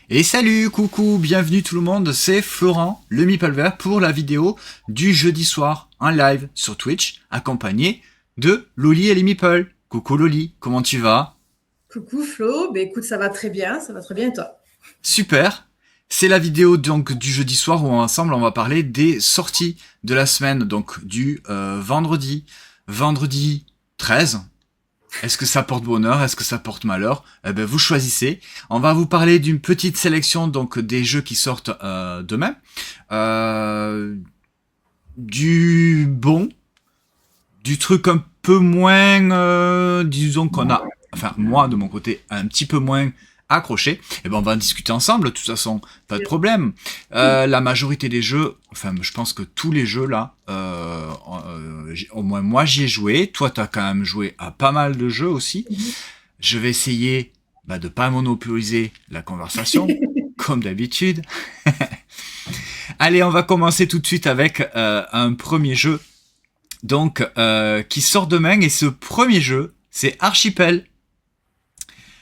Et salut, coucou, bienvenue tout le monde, c'est Florent, le Meeple Vert, pour la vidéo du jeudi soir, en live sur Twitch, accompagné de Loli et les Meeple. Coucou Loli, comment tu vas? Coucou Flo, ben écoute, ça va très bien et toi? Super. C'est la vidéo donc du jeudi soir où ensemble on va parler des sorties de la semaine, donc du vendredi 13. Est-ce que ça porte bonheur? Est-ce que ça porte malheur? Eh ben, vous choisissez. On va vous parler d'une petite sélection donc des jeux qui sortent demain. Euh, du bon, du truc un peu moins, disons qu'on a, enfin moi de mon côté, un petit peu moins accroché. Et ben on va en discuter ensemble. De toute façon, pas de problème. La majorité des jeux, enfin je pense que tous les jeux là, au moins moi j'y ai joué. Toi t'as quand même joué à pas mal de jeux aussi. Je vais essayer de pas monopoliser la conversation, comme d'habitude. Allez, on va commencer tout de suite avec un premier jeu qui sort demain. Et ce premier jeu, c'est Archipel.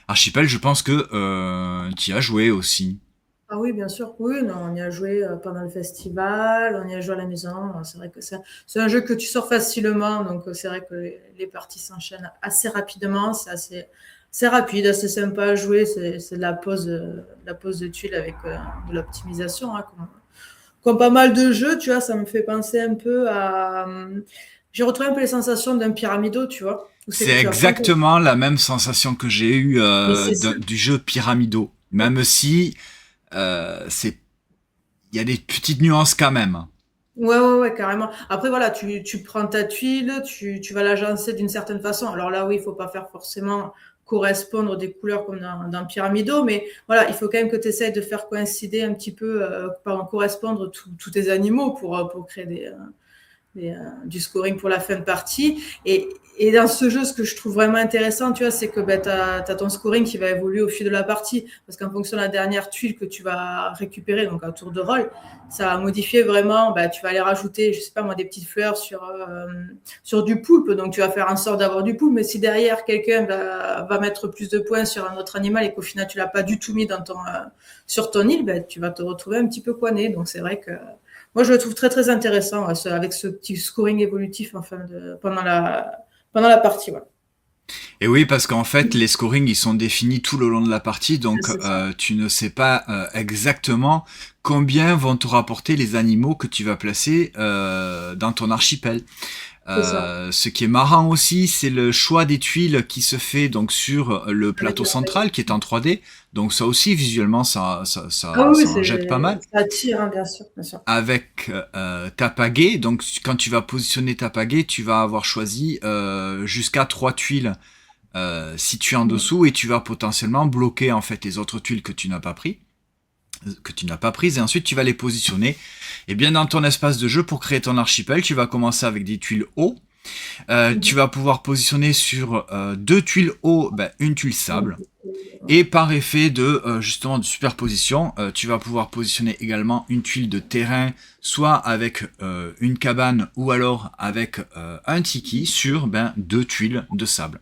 Archipel, je pense que tu y as joué aussi. Ah oui, bien sûr, oui, non, on y a joué pendant le festival, on y a joué à la maison. C'est vrai que c'est un jeu que tu sors facilement, donc c'est vrai que les parties s'enchaînent assez rapidement, c'est rapide, assez sympa à jouer, c'est de la pose de tuiles avec de l'optimisation, hein, comme pas mal de jeux, tu vois, ça me fait penser un peu à... j'ai retrouvé un peu les sensations d'un pyramido, tu vois, où c'est que C'est tu vas prendre... exactement la même sensation que j'ai eue Mais c'est ça. du jeu Pyramido. Même si il y a des petites nuances quand même. Ouais, ouais, ouais, carrément. Après, voilà, tu prends ta tuile, tu vas l'agencer d'une certaine façon. Alors là, oui, il faut pas faire forcément correspondre des couleurs comme dans Pyramido, mais voilà, il faut quand même que tu essayes de faire coïncider un petit peu, pardon, correspondre tous tes animaux pour créer du scoring pour la fin de partie. Et dans ce jeu, ce que je trouve vraiment intéressant, tu vois, c'est que tu as ton scoring qui va évoluer au fil de la partie. Parce qu'en fonction de la dernière tuile que tu vas récupérer, donc à tour de rôle, ça va modifier vraiment. Tu vas aller rajouter, je sais pas moi, des petites fleurs sur du poulpe. Donc tu vas faire en sorte d'avoir du poulpe. Mais si derrière, quelqu'un va mettre plus de points sur un autre animal et qu'au final, tu l'as pas du tout mis sur ton île, tu vas te retrouver un petit peu coiné. Donc c'est vrai que moi, je le trouve très très intéressant avec ce petit scoring évolutif pendant la partie. Ouais. Et oui, parce qu'en fait, les scorings, ils sont définis tout le long de la partie, donc C'est ça. tu ne sais pas exactement combien vont te rapporter les animaux que tu vas placer dans ton archipel. C'est ça. Ce qui est marrant aussi, c'est le choix des tuiles qui se fait donc sur le Avec plateau la central qui est en 3D. Donc ça aussi, visuellement, Ah oui, ça en jette pas mal. ça attire, hein, bien sûr, bien sûr. Avec ta pagaie, donc quand tu vas positionner ta pagaie, tu vas avoir choisi jusqu'à 3 tuiles situées en Mm. dessous et tu vas potentiellement bloquer en fait les autres tuiles que tu n'as pas prises et ensuite tu vas les positionner. Et bien dans ton espace de jeu pour créer ton archipel, tu vas commencer avec des tuiles haut. Tu Mhm. vas pouvoir positionner sur 2 tuiles haut, une tuile sable. Ouais. Et par effet de justement de superposition, tu vas pouvoir positionner également une tuile de terrain, soit avec une cabane ou alors avec un tiki sur 2 tuiles de sable.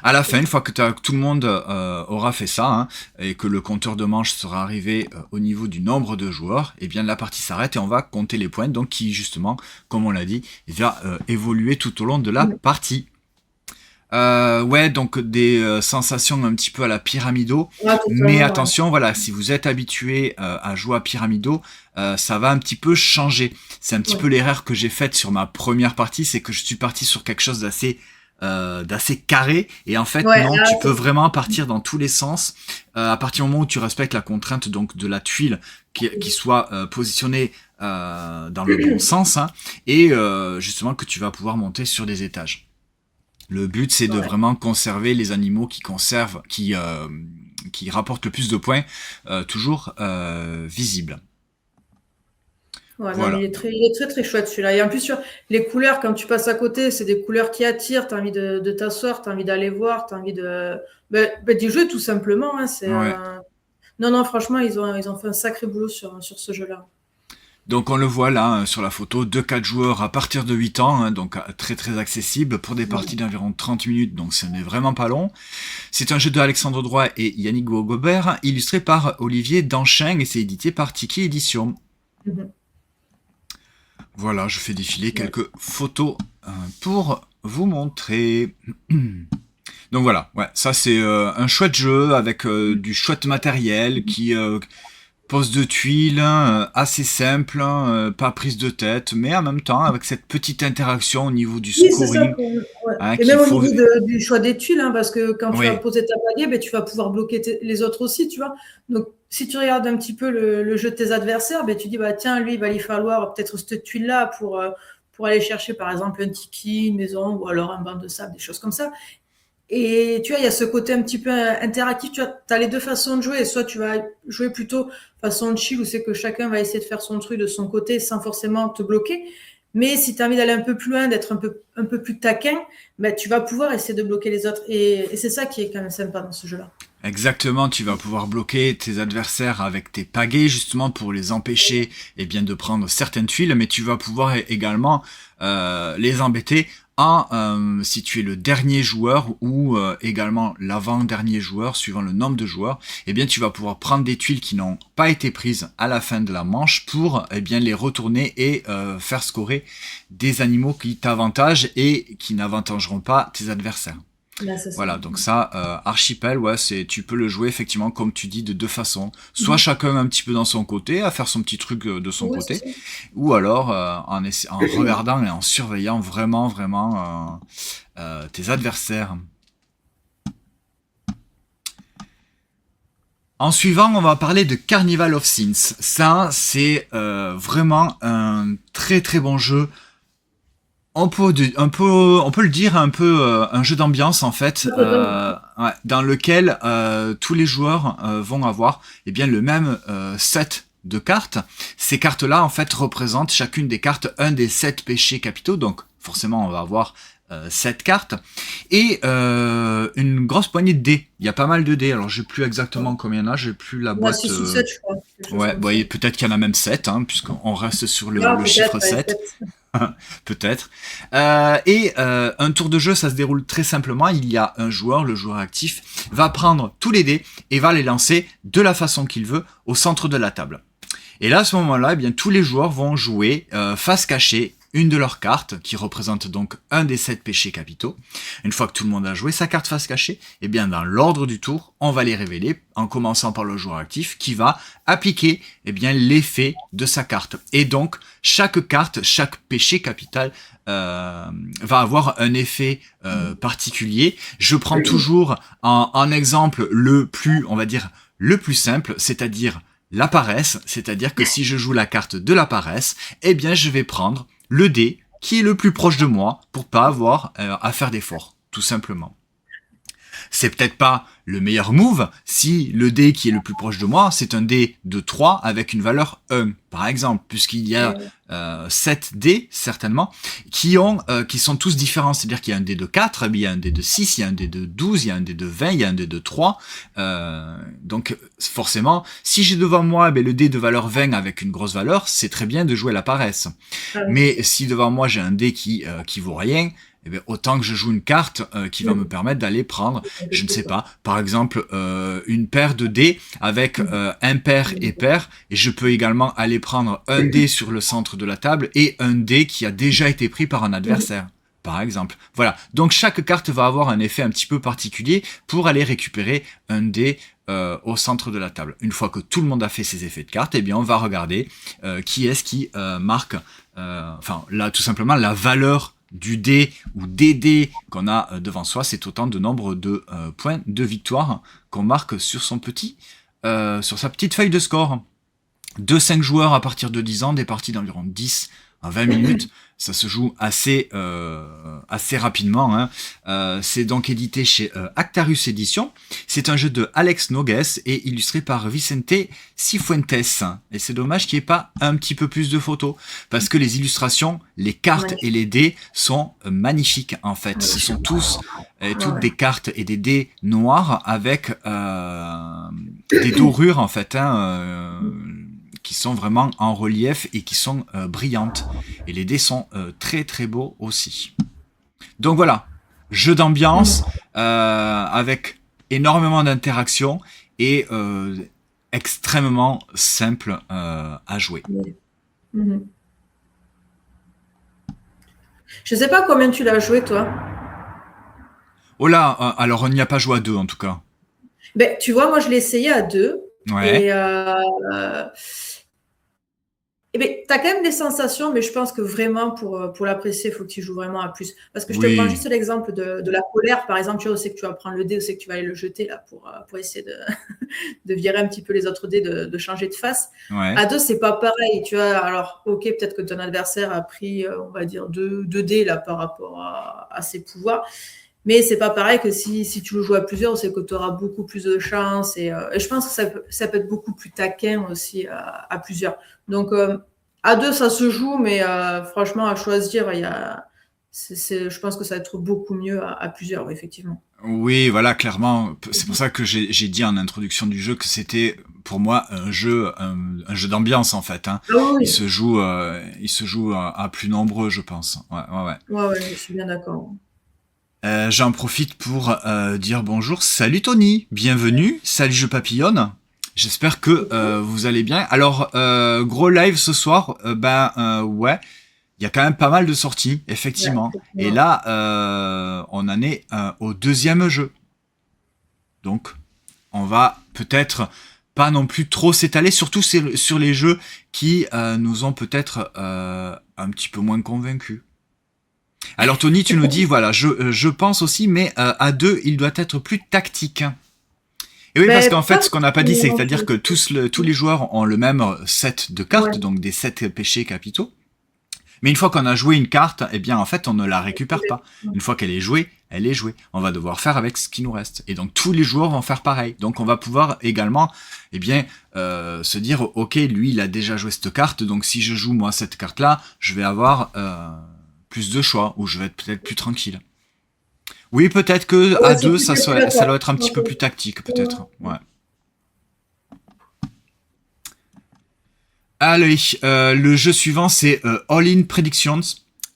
À la fin, une fois que tout le monde aura fait ça, hein, et que le compteur de manches sera arrivé au niveau du nombre de joueurs, et bien la partie s'arrête et on va compter les points, donc qui justement, comme on l'a dit, va évoluer tout au long de la Mm. partie. Ouais, donc des sensations un petit peu à la Pyramido, Ouais, mais totalement, ouais. attention, voilà, si vous êtes habitué à jouer à Pyramido, ça va un petit peu changer. C'est un petit peu Ouais. l'erreur que j'ai faite sur ma première partie, c'est que je suis parti sur quelque chose d'assez carré, et en fait Ouais, non, là, tu peux vraiment partir dans tous les sens à partir du moment où tu respectes la contrainte donc de la tuile qui soit positionnée dans le bon sens, hein, et justement que tu vas pouvoir monter sur des étages. Le but, c'est de ouais. vraiment conserver les animaux qui rapportent le plus de points, toujours visibles. Ouais, non, mais Voilà. il est très très chouette celui-là. Et en plus, sur les couleurs, quand tu passes à côté, c'est des couleurs qui attirent. Tu as envie de t'asseoir, tu as envie d'aller voir, tu as envie d'y jouer tout simplement. Hein. Ouais. Non, non, franchement, ils ont fait un sacré boulot sur ce jeu-là. Donc on le voit là sur la photo, 2-4 joueurs à partir de 8 ans, hein, donc très très accessible pour des parties d'environ 30 minutes, donc ce n'est vraiment pas long. C'est un jeu de Alexandre Droit et Yannick Gobert, illustré par Olivier Danchin et c'est édité par Tiki Édition. Voilà, je fais défiler quelques photos pour vous montrer. Donc voilà, ouais, ça c'est un chouette jeu avec du chouette matériel qui pose de tuiles, assez simple, pas prise de tête, mais en même temps avec cette petite interaction au niveau du Oui, c'est ça. scoring. Hein, Et qu'il même au faut... niveau du choix des tuiles, hein, parce que quand tu vas Oui, poser ta palier, ben, tu vas pouvoir bloquer les autres aussi, tu vois. Donc, si tu regardes un petit peu le jeu de tes adversaires, ben, tu dis, bah, tiens, lui, il va lui falloir peut-être cette tuile-là pour aller chercher, par exemple, un tiki, une maison, ou alors un banc de sable, des choses comme ça. Et tu vois, il y a ce côté un petit peu interactif. Tu as les deux façons de jouer. Soit tu vas jouer plutôt façon de chill, où c'est que chacun va essayer de faire son truc de son côté sans forcément te bloquer. Mais si tu as envie d'aller un peu plus loin, d'être un peu plus taquin, ben, tu vas pouvoir essayer de bloquer les autres. Et c'est ça qui est quand même sympa dans ce jeu-là. exactement, tu vas pouvoir bloquer tes adversaires avec tes pagaies justement pour les empêcher eh bien, de prendre certaines tuiles, mais tu vas pouvoir également les embêter si tu es le dernier joueur ou également l'avant-dernier joueur, suivant le nombre de joueurs, eh bien tu vas pouvoir prendre des tuiles qui n'ont pas été prises à la fin de la manche pour eh bien les retourner et faire scorer des animaux qui t'avantagent et qui n'avantageront pas tes adversaires. Là, c'est ça. Voilà, donc ça, Archipel, ouais, tu peux le jouer effectivement, comme tu dis, de deux façons. Soit chacun un petit peu dans son côté, à faire son petit truc de son Oui, côté, c'est ça. ou alors en regardant et en surveillant vraiment tes adversaires. En suivant, on va parler de Carnival of Sins. Ça, c'est vraiment un très très bon jeu. On peut le dire un peu un jeu d'ambiance en fait, ouais, dans lequel tous les joueurs vont avoir eh bien le même set de cartes. Ces cartes-là en fait représentent chacune des cartes un des 7 péchés capitaux. Donc forcément on va avoir 7 cartes et une grosse poignée de dés. Il y a pas mal de dés. Alors j'ai plus exactement combien il y en a, j'ai plus la On a boîte. 6 ou 7, je crois. Quelque chose Ouais, comme ça. bon, peut-être qu'il y en a même 7, hein, puisqu'on reste sur Ah, le chiffre peut-être, ouais, 7. 7. Peut-être. Un tour de jeu, ça se déroule très simplement. Il y a un joueur, le joueur actif, va prendre tous les dés et va les lancer de la façon qu'il veut au centre de la table. Et là, à ce moment-là, eh bien, tous les joueurs vont jouer face cachée une de leurs cartes, qui représente donc un des 7 péchés capitaux. Une fois que tout le monde a joué sa carte face cachée, eh bien, dans l'ordre du tour, on va les révéler, en commençant par le joueur actif, qui va appliquer eh bien, l'effet de sa carte. Et donc, chaque carte, chaque péché capital va avoir un effet particulier. Je prends toujours en exemple le plus, on va dire, le plus simple, c'est-à-dire la paresse, c'est-à-dire que si je joue la carte de la paresse, eh bien je vais prendre le dé qui est le plus proche de moi pour pas avoir à faire d'efforts, tout simplement. C'est peut-être pas le meilleur move si le dé qui est le plus proche de moi, c'est un dé de 3 avec une valeur 1, par exemple, puisqu'il y a 7 dés, certainement, qui sont tous différents. C'est-à-dire qu'il y a un dé de 4, il y a un dé de 6, il y a un dé de 12, il y a un dé de 20, il y a un dé de 3. Donc, forcément, si j'ai devant moi le dé de valeur 20 avec une grosse valeur, c'est très bien de jouer la paresse. Mais si devant moi j'ai un dé qui vaut rien, eh bien, autant que je joue une carte qui va me permettre d'aller prendre, je ne sais pas, par exemple une paire de dés avec impair et pair, et je peux également aller prendre un dé sur le centre de la table et un dé qui a déjà été pris par un adversaire, par exemple. Voilà, donc chaque carte va avoir un effet un petit peu particulier pour aller récupérer un dé au centre de la table. Une fois que tout le monde a fait ses effets de cartes, eh bien on va regarder qui est-ce qui marque, enfin là tout simplement la valeur du dé ou des dés qu'on a devant soi, c'est autant de nombre de points de victoire qu'on marque sur son sur sa petite feuille de score. De 5 joueurs à partir de 10 ans, des parties d'environ 10 à 20 minutes. Ça se joue assez rapidement. Hein. C'est donc édité chez Actarus Édition. C'est un jeu de Alex Nogues et illustré par Vicente Cifuentes. Et c'est dommage qu'il n'y ait pas un petit peu plus de photos. Parce que les illustrations, les cartes et les dés sont magnifiques en fait. Ce sont toutes des cartes et des dés noirs avec des dorures en fait. Hein, qui sont vraiment en relief et qui sont brillantes. Et les dés sont très très beaux aussi. Donc voilà, jeu d'ambiance avec énormément d'interactions et extrêmement simple à jouer. Je sais pas combien tu l'as joué, toi. Oh là, alors on n'y a pas joué à 2 en tout cas. Ben, tu vois, moi, je l'ai essayé à 2. Ouais. Et ben, tu as quand même des sensations, mais je pense que vraiment, pour l'apprécier, il faut que tu joues vraiment à plus. Parce que je te prends juste l'exemple de la colère, par exemple, tu vois, où c'est que tu vas prendre le dé, où c'est que tu vas aller le jeter là, pour essayer de virer un petit peu les autres dés, de changer de face. Ouais. À 2, c'est pas pareil, tu vois. Alors, ok, peut-être que ton adversaire a pris, on va dire, 2 dés là, par rapport à ses pouvoirs. Mais c'est pas pareil que si tu le joues à plusieurs, c'est que tu auras beaucoup plus de chance. Et je pense que ça peut être beaucoup plus taquin aussi à plusieurs. Donc, à 2, ça se joue, mais franchement, à choisir, je pense que ça va être beaucoup mieux à plusieurs, effectivement. Oui, voilà, clairement. C'est pour ça que j'ai dit en introduction du jeu que c'était pour moi un jeu d'ambiance en fait. Hein. Ah oui. Il se joue à plus nombreux, je pense. Ouais, je suis bien d'accord. J'en profite pour dire bonjour. Salut Tony, bienvenue. Salut Je Papillonne. J'espère que vous allez bien. Alors, gros live ce soir. Ouais, il y a quand même pas mal de sorties, effectivement. Et là, on en est au 2e jeu. Donc, on va peut-être pas non plus trop s'étaler, surtout sur les jeux qui nous ont peut-être un petit peu moins convaincus. Alors Tony, tu nous dis, voilà, je pense aussi, mais à 2, il doit être plus tactique. Et oui, parce qu'en fait, ce qu'on n'a pas dit, c'est-à-dire que tous les joueurs ont le même set de cartes, donc des 7 péchés capitaux. Mais une fois qu'on a joué une carte, eh bien, en fait, on ne la récupère pas. Une fois qu'elle est jouée, elle est jouée. On va devoir faire avec ce qui nous reste. Et donc, tous les joueurs vont faire pareil. Donc, on va pouvoir également, eh bien, se dire, ok, lui, il a déjà joué cette carte, donc si je joue, moi, cette carte-là, je vais avoir plus de choix, ou je vais être peut-être plus tranquille. Oui, peut-être que à 2, ça doit être un petit peu plus tactique, peut-être. Ouais. Allez, le jeu suivant, c'est All In Predictions.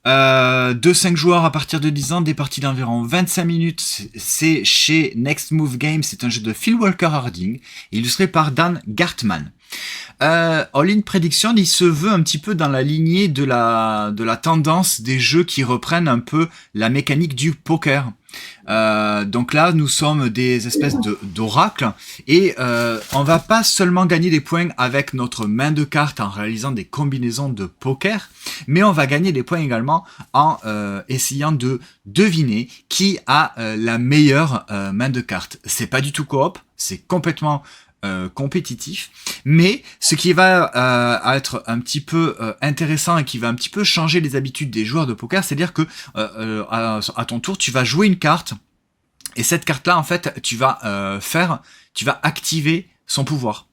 2-5 joueurs à partir de 10 ans, des parties d'environ 25 minutes. C'est chez Next Move Games, c'est un jeu de Phil Walker Harding, illustré par Dan Gartman. All In Prediction, il se veut un petit peu dans la lignée de la tendance des jeux qui reprennent un peu la mécanique du poker. Donc là, nous sommes des espèces d'oracles et on va pas seulement gagner des points avec notre main de cartes en réalisant des combinaisons de poker, mais on va gagner des points également en essayant de deviner qui a la meilleure main de cartes. C'est pas du tout coop, c'est complètement compétitif, mais ce qui va être un petit peu intéressant et qui va un petit peu changer les habitudes des joueurs de poker, c'est-à-dire que à ton tour, tu vas jouer une carte et cette carte-là, en fait, tu vas activer son pouvoir.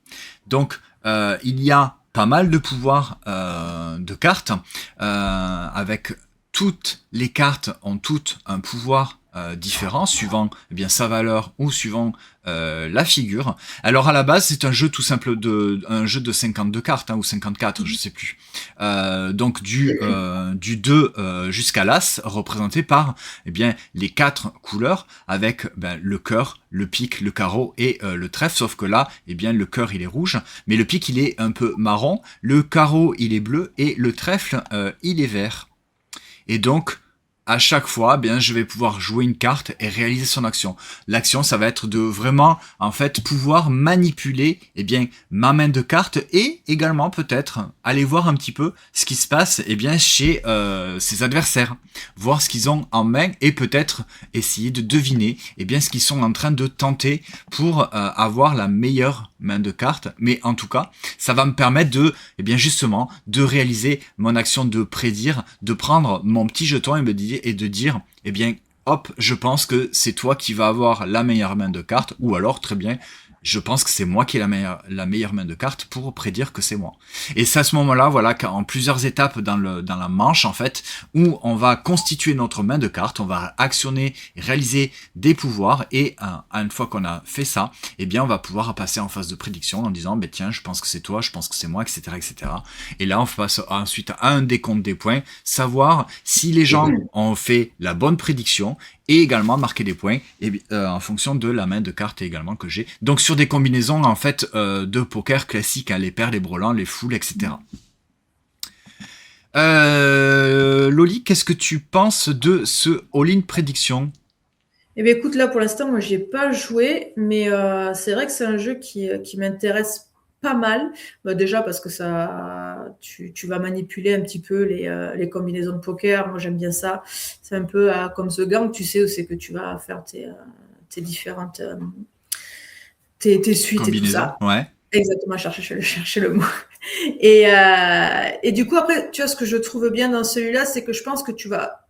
Donc, il y a pas mal de pouvoirs de cartes avec toutes les cartes ont toutes un pouvoir différent suivant eh bien sa valeur ou suivant la figure. Alors à la base c'est un jeu tout simple un jeu de 52 cartes ou 54 je sais plus. Donc du 2 jusqu'à l'as représenté par eh bien les 4 couleurs avec le cœur, le pique, le carreau et le trèfle, sauf que là eh bien le cœur il est rouge, mais le pique il est un peu marron, le carreau il est bleu et le trèfle il est vert. Et donc, à chaque fois, bien, je vais pouvoir jouer une carte et réaliser son action. L'action, ça va être de vraiment, en fait, pouvoir manipuler, eh bien, ma main de carte et également peut-être aller voir un petit peu ce qui se passe, eh bien, chez ses adversaires, voir ce qu'ils ont en main et peut-être essayer de deviner, eh bien, ce qu'ils sont en train de tenter pour avoir la meilleure main de carte. Mais en tout cas, ça va me permettre de, eh bien, justement, de réaliser mon action de prédire, de prendre mon petit jeton et de dire, eh bien, hop, je pense que c'est toi qui vas avoir la meilleure main de cartes, ou alors, très bien, je pense que c'est moi qui ai la meilleure main de cartes pour prédire que c'est moi. Et c'est à ce moment-là, voilà, qu'en plusieurs étapes dans la manche, en fait, où on va constituer notre main de cartes, on va actionner, réaliser des pouvoirs, et une fois qu'on a fait ça, eh bien, on va pouvoir passer en phase de prédiction en disant, ben tiens, je pense que c'est toi, je pense que c'est moi, etc., etc. Et là, on passe ensuite à un décompte des points, savoir si les gens ont fait la bonne prédiction, et également marquer des points en fonction de la main de cartes également que j'ai. Donc sur des combinaisons en fait de poker classiques, hein, les paires, les brelans, les foules, etc. Loli, qu'est-ce que tu penses de ce all-in prédiction? Eh bien, écoute, là, pour l'instant, moi, j'ai pas joué, mais c'est vrai que c'est un jeu qui m'intéresse pas mal. Bah, déjà parce que tu vas manipuler un petit peu les combinaisons de poker. Moi, j'aime bien ça. C'est un peu comme The Gang, tu sais, où c'est que tu vas faire tes différentes tes suites et tout Combinaison, ça. ouais. Exactement, je cherchais le mot. Et du coup, après, tu vois, ce que je trouve bien dans celui-là, c'est que je pense que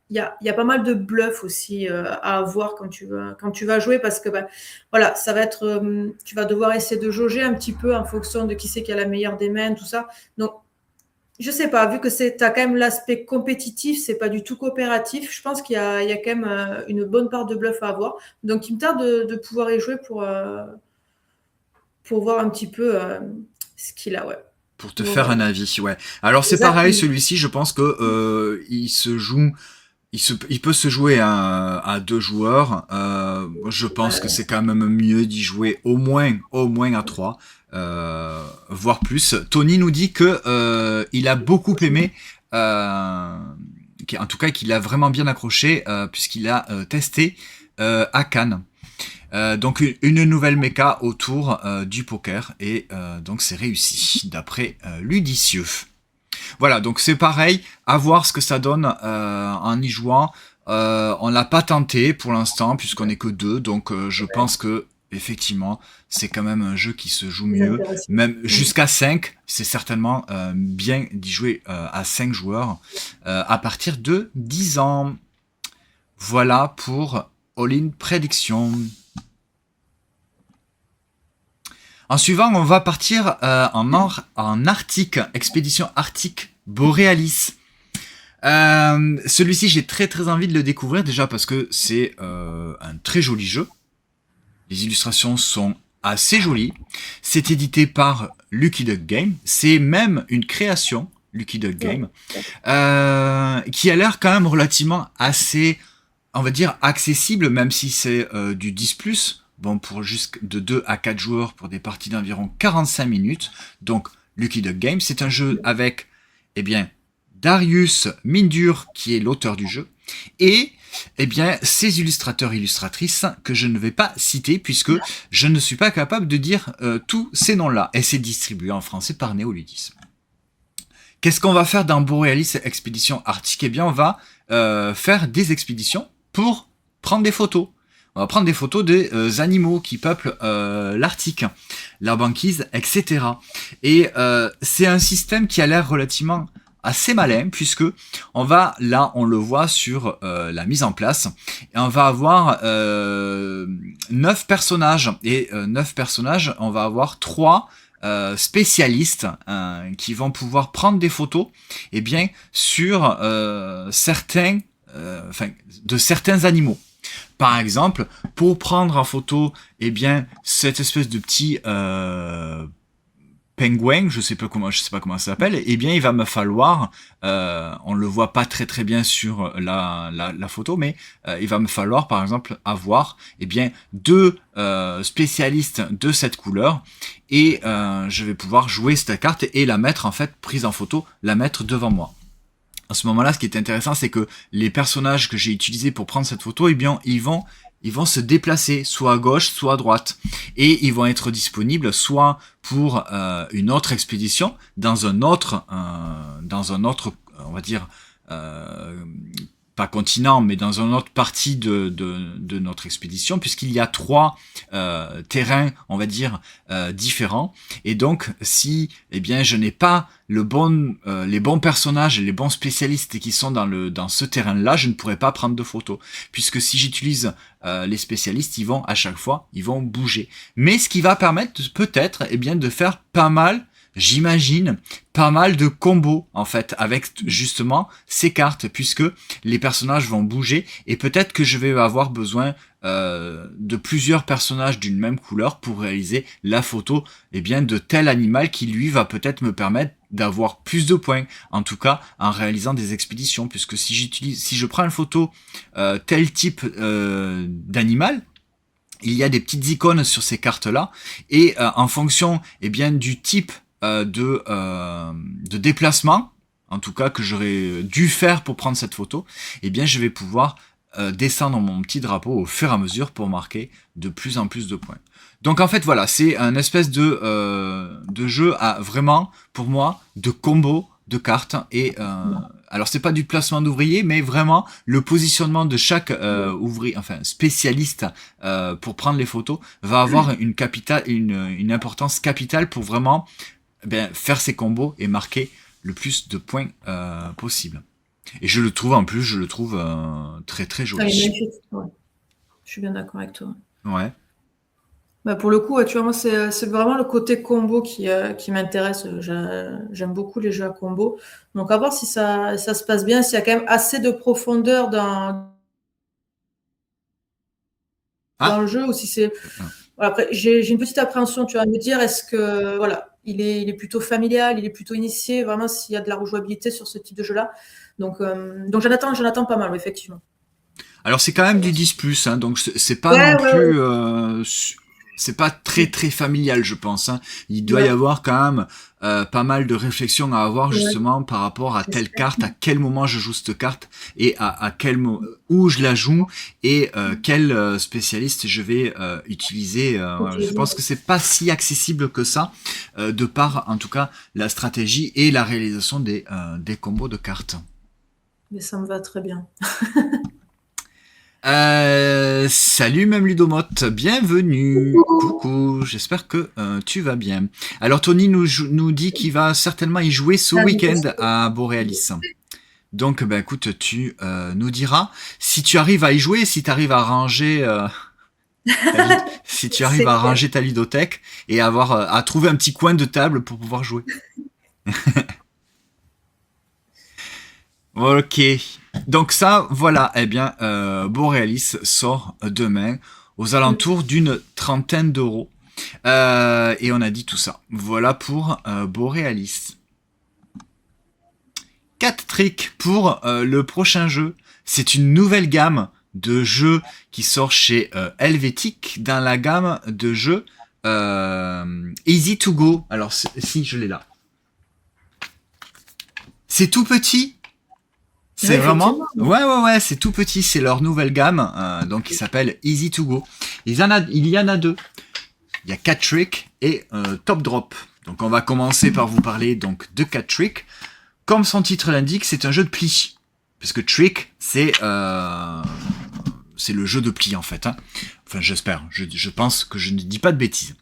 il y a pas mal de bluffs aussi à avoir quand tu vas jouer, parce que ben, voilà, ça va être, tu vas devoir essayer de jauger un petit peu en fonction de qui c'est qui a la meilleure des mains, tout ça. Donc, je sais pas, vu que t'as quand même l'aspect compétitif, c'est pas du tout coopératif. Je pense il y a quand même une bonne part de bluff à avoir. Donc, il me tarde de pouvoir y jouer pour voir un petit peu ce qu'il a, ouais. Pour te Donc, faire un voilà. avis, ouais. Alors c'est pareil, Exactement. celui-ci, je pense que il peut se jouer à deux joueurs. Je pense que c'est quand même mieux d'y jouer au moins à trois, voire plus. Tony nous dit que il a beaucoup aimé, en tout cas qu'il a vraiment bien accroché, puisqu'il a testé à Cannes. Donc une nouvelle méca autour du poker, et donc c'est réussi d'après Ludicieux. Voilà, donc c'est pareil, à voir ce que ça donne en y jouant. On l'a pas tenté pour l'instant puisqu'on est que deux, donc je pense que effectivement c'est quand même un jeu qui se joue Plus mieux, intéressant. même jusqu'à 5, c'est certainement bien d'y jouer à 5 joueurs à partir de 10 ans. Voilà pour All In Prédiction. En suivant, on va partir en Arctique, expédition Arctique Borealis. Celui-ci, j'ai très très envie de le découvrir, déjà parce que c'est un très joli jeu. Les illustrations sont assez jolies. C'est édité par Lucky Duck Game. C'est même une création, Lucky Duck Game, qui a l'air quand même relativement assez, on va dire, accessible, même si c'est du 10+. Bon, pour jusque de 2 à 4 joueurs pour des parties d'environ 45 minutes. Donc, Lucky Duck Game, c'est un jeu avec, eh bien, Darius Mindur, qui est l'auteur du jeu, et, eh bien, ses illustrateurs et illustratrices, que je ne vais pas citer, puisque je ne suis pas capable de dire tous ces noms-là. Et c'est distribué en français par Néoludisme. Qu'est-ce qu'on va faire dans Borealis Expédition Arctique? Eh bien, on va faire des expéditions pour prendre des photos. On va prendre des photos des animaux qui peuplent l'Arctique, la banquise, etc. Et c'est un système qui a l'air relativement assez malin, puisque on le voit sur la mise en place, et on va avoir 9 personnages, et 9 personnages, on va avoir 3 spécialistes qui vont pouvoir prendre des photos, eh bien, sur de certains animaux. Par exemple, pour prendre en photo, eh bien, cette espèce de petit pingouin, je sais pas comment ça s'appelle, eh bien, il va me falloir, on le voit pas très très bien sur la photo, mais il va me falloir, par exemple, avoir, eh bien, 2 spécialistes de cette couleur, et je vais pouvoir jouer cette carte et la mettre, en fait, prise en photo, la mettre devant moi. À ce moment-là, ce qui est intéressant, c'est que les personnages que j'ai utilisés pour prendre cette photo, eh bien, ils vont se déplacer, soit à gauche, soit à droite. Et ils vont être disponibles soit pour une autre expédition, dans un autre, on va dire, pas continent, mais dans une autre partie de notre expédition, puisqu'il y a 3 terrains, on va dire, différents. Et donc, si eh bien je n'ai pas les bons personnages et les bons spécialistes qui sont dans ce terrain-là, je ne pourrai pas prendre de photos. Puisque si j'utilise les spécialistes, à chaque fois, ils vont bouger. Mais ce qui va permettre peut-être eh bien de faire pas mal, j'imagine, pas mal de combos en fait avec justement ces cartes, puisque les personnages vont bouger et peut-être que je vais avoir besoin de plusieurs personnages d'une même couleur pour réaliser la photo eh bien de tel animal qui lui va peut-être me permettre d'avoir plus de points, en tout cas en réalisant des expéditions, puisque si je prends une photo tel type d'animal, il y a des petites icônes sur ces cartes-là, et en fonction eh bien du type de déplacement, en tout cas que j'aurais dû faire pour prendre cette photo, eh bien je vais pouvoir descendre mon petit drapeau au fur et à mesure pour marquer de plus en plus de points. Donc en fait voilà, c'est un espèce de jeu à vraiment, pour moi, de combo de cartes et alors c'est pas du placement d'ouvriers, mais vraiment le positionnement de chaque spécialiste pour prendre les photos va avoir une importance capitale pour vraiment faire ces combos et marquer le plus de points possible. Et je le trouve très très joli. Ouais. Je suis bien d'accord avec toi. Ouais. Bah pour le coup, tu vois, moi, c'est vraiment le côté combo qui m'intéresse. J'aime beaucoup les jeux à combo. Donc, à voir si ça se passe bien, s'il y a quand même assez de profondeur dans le jeu, ou si c'est... Voilà, après, j'ai une petite appréhension, tu vas me dire, est-ce que, voilà, il est plutôt familial, il est plutôt initié, vraiment, s'il y a de la rejouabilité sur ce type de jeu-là. Donc j'en attends pas mal, effectivement. Alors, c'est quand même du 10+, hein, donc c'est pas non plus... c'est pas très très familial, je pense. Hein. Il doit y avoir quand même pas mal de réflexions à avoir justement par rapport à telle carte, à quel moment je joue cette carte et à quel où je la joue et quel spécialiste je vais utiliser. Je pense que c'est pas si accessible que ça, de par en tout cas la stratégie et la réalisation des combos de cartes. Mais ça me va très bien. Salut même Ludomote, bienvenue. Coucou, j'espère que tu vas bien. Alors Tony nous dit qu'il va certainement y jouer ce week-end à Borealis. Donc écoute, tu nous diras si tu arrives à y jouer, si tu arrives à ranger si tu arrives à ranger ta ludothèque et à trouver un petit coin de table pour pouvoir jouer. Ok. Donc ça, voilà, eh bien, Borealis sort demain aux alentours d'une 30aine d'euros. Et on a dit tout ça. Voilà pour Borealis. 4 tricks pour le prochain jeu. C'est une nouvelle gamme de jeux qui sort chez Helvétique dans la gamme de jeux Easy to Go. Alors si, je l'ai là. C'est tout petit. C'est vraiment... Ouais, c'est tout petit. C'est leur nouvelle gamme, donc qui s'appelle Easy to Go. Il y en a 2. Il y a 4 tricks et Top Drop. Donc on va commencer par vous parler donc de 4 tricks. Comme son titre l'indique, c'est un jeu de pli. Parce que trick, c'est le jeu de pli en fait. Hein. Enfin, j'espère. Je pense que je ne dis pas de bêtises.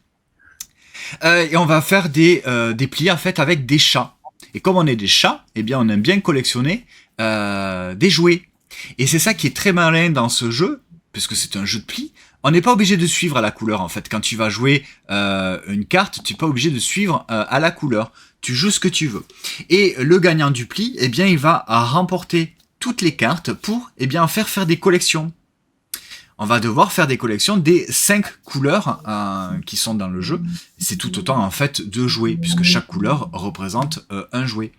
Et on va faire des plis en fait avec des chats. Et comme on est des chats, eh bien on aime bien collectionner des jouets. Et c'est ça qui est très malin dans ce jeu, puisque c'est un jeu de pli. On n'est pas obligé de suivre à la couleur en fait. Quand tu vas jouer une carte, tu n'es pas obligé de suivre à la couleur. Tu joues ce que tu veux. Et le gagnant du pli, eh bien, il va remporter toutes les cartes pour en faire des collections. On va devoir faire des collections des 5 couleurs qui sont dans le jeu. C'est tout autant en fait de jouets, puisque chaque couleur représente un jouet.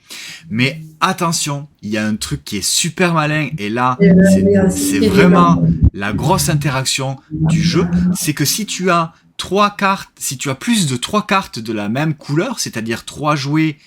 Mais attention, il y a un truc qui est super malin, et là, c'est vraiment la grosse interaction du jeu. C'est que si tu as plus de 3 cartes de la même couleur, c'est-à-dire 3 jouets,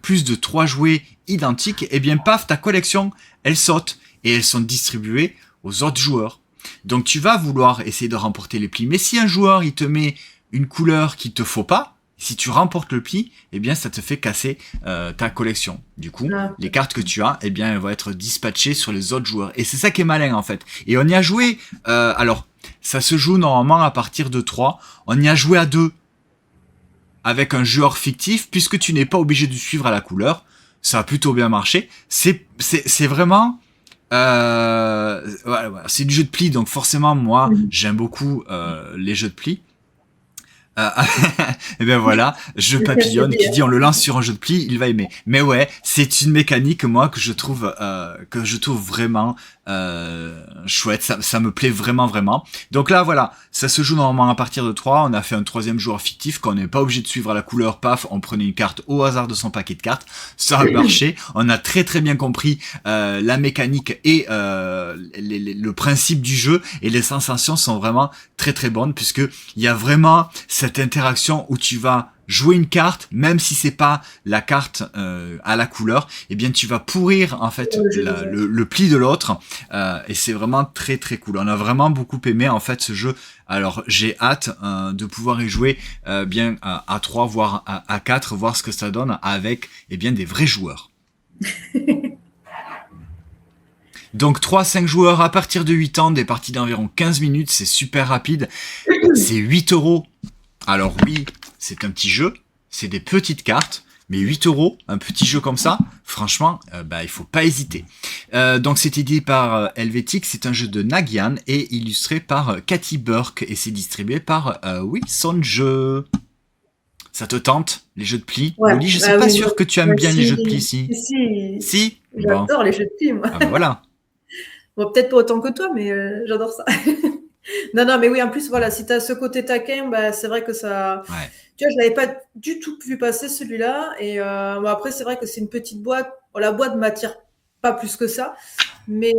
plus de 3 jouets identiques, eh bien paf, ta collection, elle saute, et elles sont distribuées aux autres joueurs. Donc tu vas vouloir essayer de remporter les plis. Mais si un joueur il te met une couleur qu'il te faut pas, Si tu remportes le pli, eh bien ça te fait casser ta collection. Du coup, Ah. les cartes que tu as, eh bien elles vont être dispatchées sur les autres joueurs. Et c'est ça qui est malin en fait. Et on y a joué, alors ça se joue normalement à partir de 3. On y a joué à 2 avec un joueur fictif, puisque tu n'es pas obligé de suivre à la couleur. Ça a plutôt bien marché. C'est vraiment... voilà, c'est du jeu de pli, donc forcément moi j'aime beaucoup les jeux de pli. Euh, et ben voilà, jeu papillonne qui dit on le lance sur un jeu de pli, il va aimer. Mais ouais, c'est une mécanique moi que je trouve vraiment chouette, ça me plaît vraiment. Donc là voilà, ça se joue normalement à partir de 3, on a fait un troisième joueur fictif qu'on n'est pas obligé de suivre à la couleur, paf, on prenait une carte au hasard de son paquet de cartes, ça a marché, on a très bien compris la mécanique et le principe du jeu, et les sensations sont vraiment très bonnes, puisque il y a vraiment cette interaction où tu vas jouer une carte, même si c'est pas la carte à la couleur, eh bien tu vas pourrir en fait le pli de l'autre, et c'est vraiment très cool. On a vraiment beaucoup aimé en fait ce jeu. Alors j'ai hâte de pouvoir y jouer bien à 3 voire à 4, voir ce que ça donne avec bien des vrais joueurs. Donc 3-5 joueurs à partir de 8 ans, des parties d'environ 15 minutes, c'est super rapide. C'est 8 €. Alors oui, c'est un petit jeu, c'est des petites cartes, mais 8 €, un petit jeu comme ça, franchement, il faut pas hésiter. Donc c'est édité par Helvétique, c'est un jeu de Nagian et illustré par Cathy Burke, et c'est distribué par Son Jeu. Ça te tente, les jeux de pli? Ouais. Loli, je suis pas sûr que tu aimes bien les jeux de pli, si. Si. J'adore les jeux de pli, moi. Ah ben voilà. Bon, peut-être pas autant que toi, mais j'adore ça. Non, mais oui, en plus, voilà, si tu as ce côté taquin, c'est vrai que ça... Ouais. Tu vois, je l'avais pas du tout vu passer, celui-là. Et après, c'est vrai que c'est une petite boîte. Bon, la boîte m'attire pas plus que ça. Mais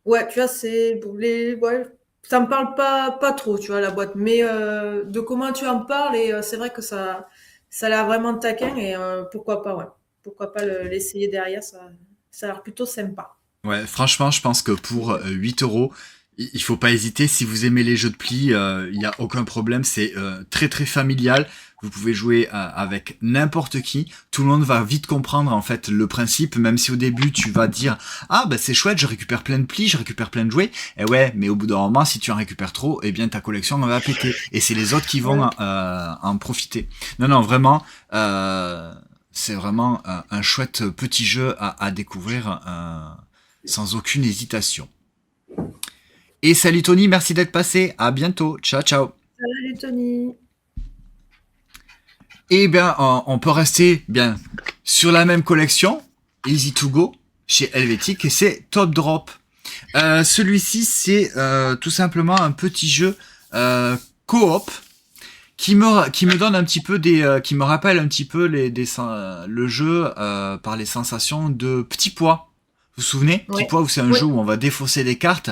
ouais, tu vois, c'est... Ouais, ça me parle pas trop, tu vois, la boîte. Mais de comment tu en parles, et c'est vrai que ça a l'air vraiment taquin. Et pourquoi pas, ouais. Pourquoi pas l'essayer derrière, ça a l'air plutôt sympa. Ouais, franchement, je pense que pour 8 €, il faut pas hésiter. Si vous aimez les jeux de pli, il y a aucun problème. C'est très familial. Vous pouvez jouer avec n'importe qui. Tout le monde va vite comprendre en fait le principe, même si au début tu vas dire c'est chouette, je récupère plein de plis, je récupère plein de jouets. Et ouais, mais au bout d'un moment, si tu en récupères trop, eh bien ta collection va péter. Et c'est les autres qui vont en profiter. Non, vraiment. C'est vraiment un chouette petit jeu à découvrir sans aucune hésitation. Et salut Tony, merci d'être passé. À bientôt. Ciao. Salut Tony. Et bien, on peut rester bien sur la même collection, Easy to Go, chez Helvétique, et c'est Top Drop. Celui-ci, c'est tout simplement un petit jeu coop qui me donne un petit peu qui me rappelle un petit peu le jeu par les sensations de Petit Pois. Vous vous souvenez? Petit Pois, où c'est un jeu où on va défausser des cartes,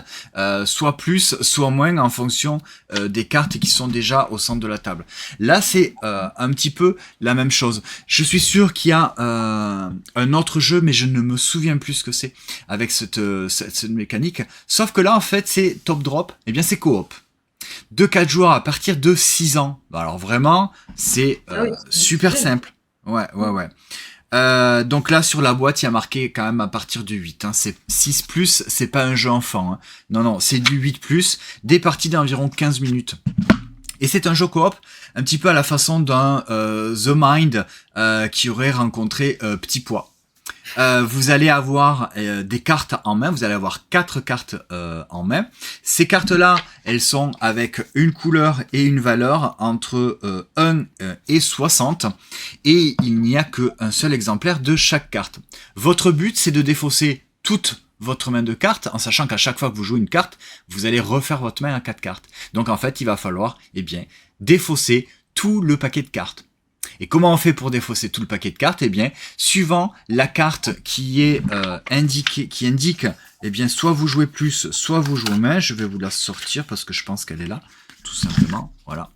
soit plus, soit moins, en fonction des cartes qui sont déjà au centre de la table. Là, c'est un petit peu la même chose. Je suis sûr qu'il y a un autre jeu, mais je ne me souviens plus ce que c'est, avec cette mécanique. Sauf que là, en fait, c'est Top Drop, et bien c'est coop. 2-4 joueurs à partir de 6 ans. Alors vraiment, c'est super simple. Ouais. Donc là, sur la boîte, il y a marqué quand même à partir de 8. Hein. C'est 6+, c'est pas un jeu enfant. Hein. Non, c'est du 8+, des parties d'environ 15 minutes. Et c'est un jeu coop, un petit peu à la façon d'un The Mind qui aurait rencontré Petit Pois. Vous allez avoir des cartes en main, vous allez avoir 4 cartes en main. Ces cartes-là, elles sont avec une couleur et une valeur entre 1 et 60, et il n'y a qu'un seul exemplaire de chaque carte. Votre but, c'est de défausser toute votre main de cartes, en sachant qu'à chaque fois que vous jouez une carte, vous allez refaire votre main à 4 cartes. Donc en fait, il va falloir défausser tout le paquet de cartes. Et comment on fait pour défausser tout le paquet de cartes? Suivant la carte qui est indique, soit vous jouez plus, soit vous jouez main. Je vais vous la sortir parce que je pense qu'elle est là, tout simplement. Voilà.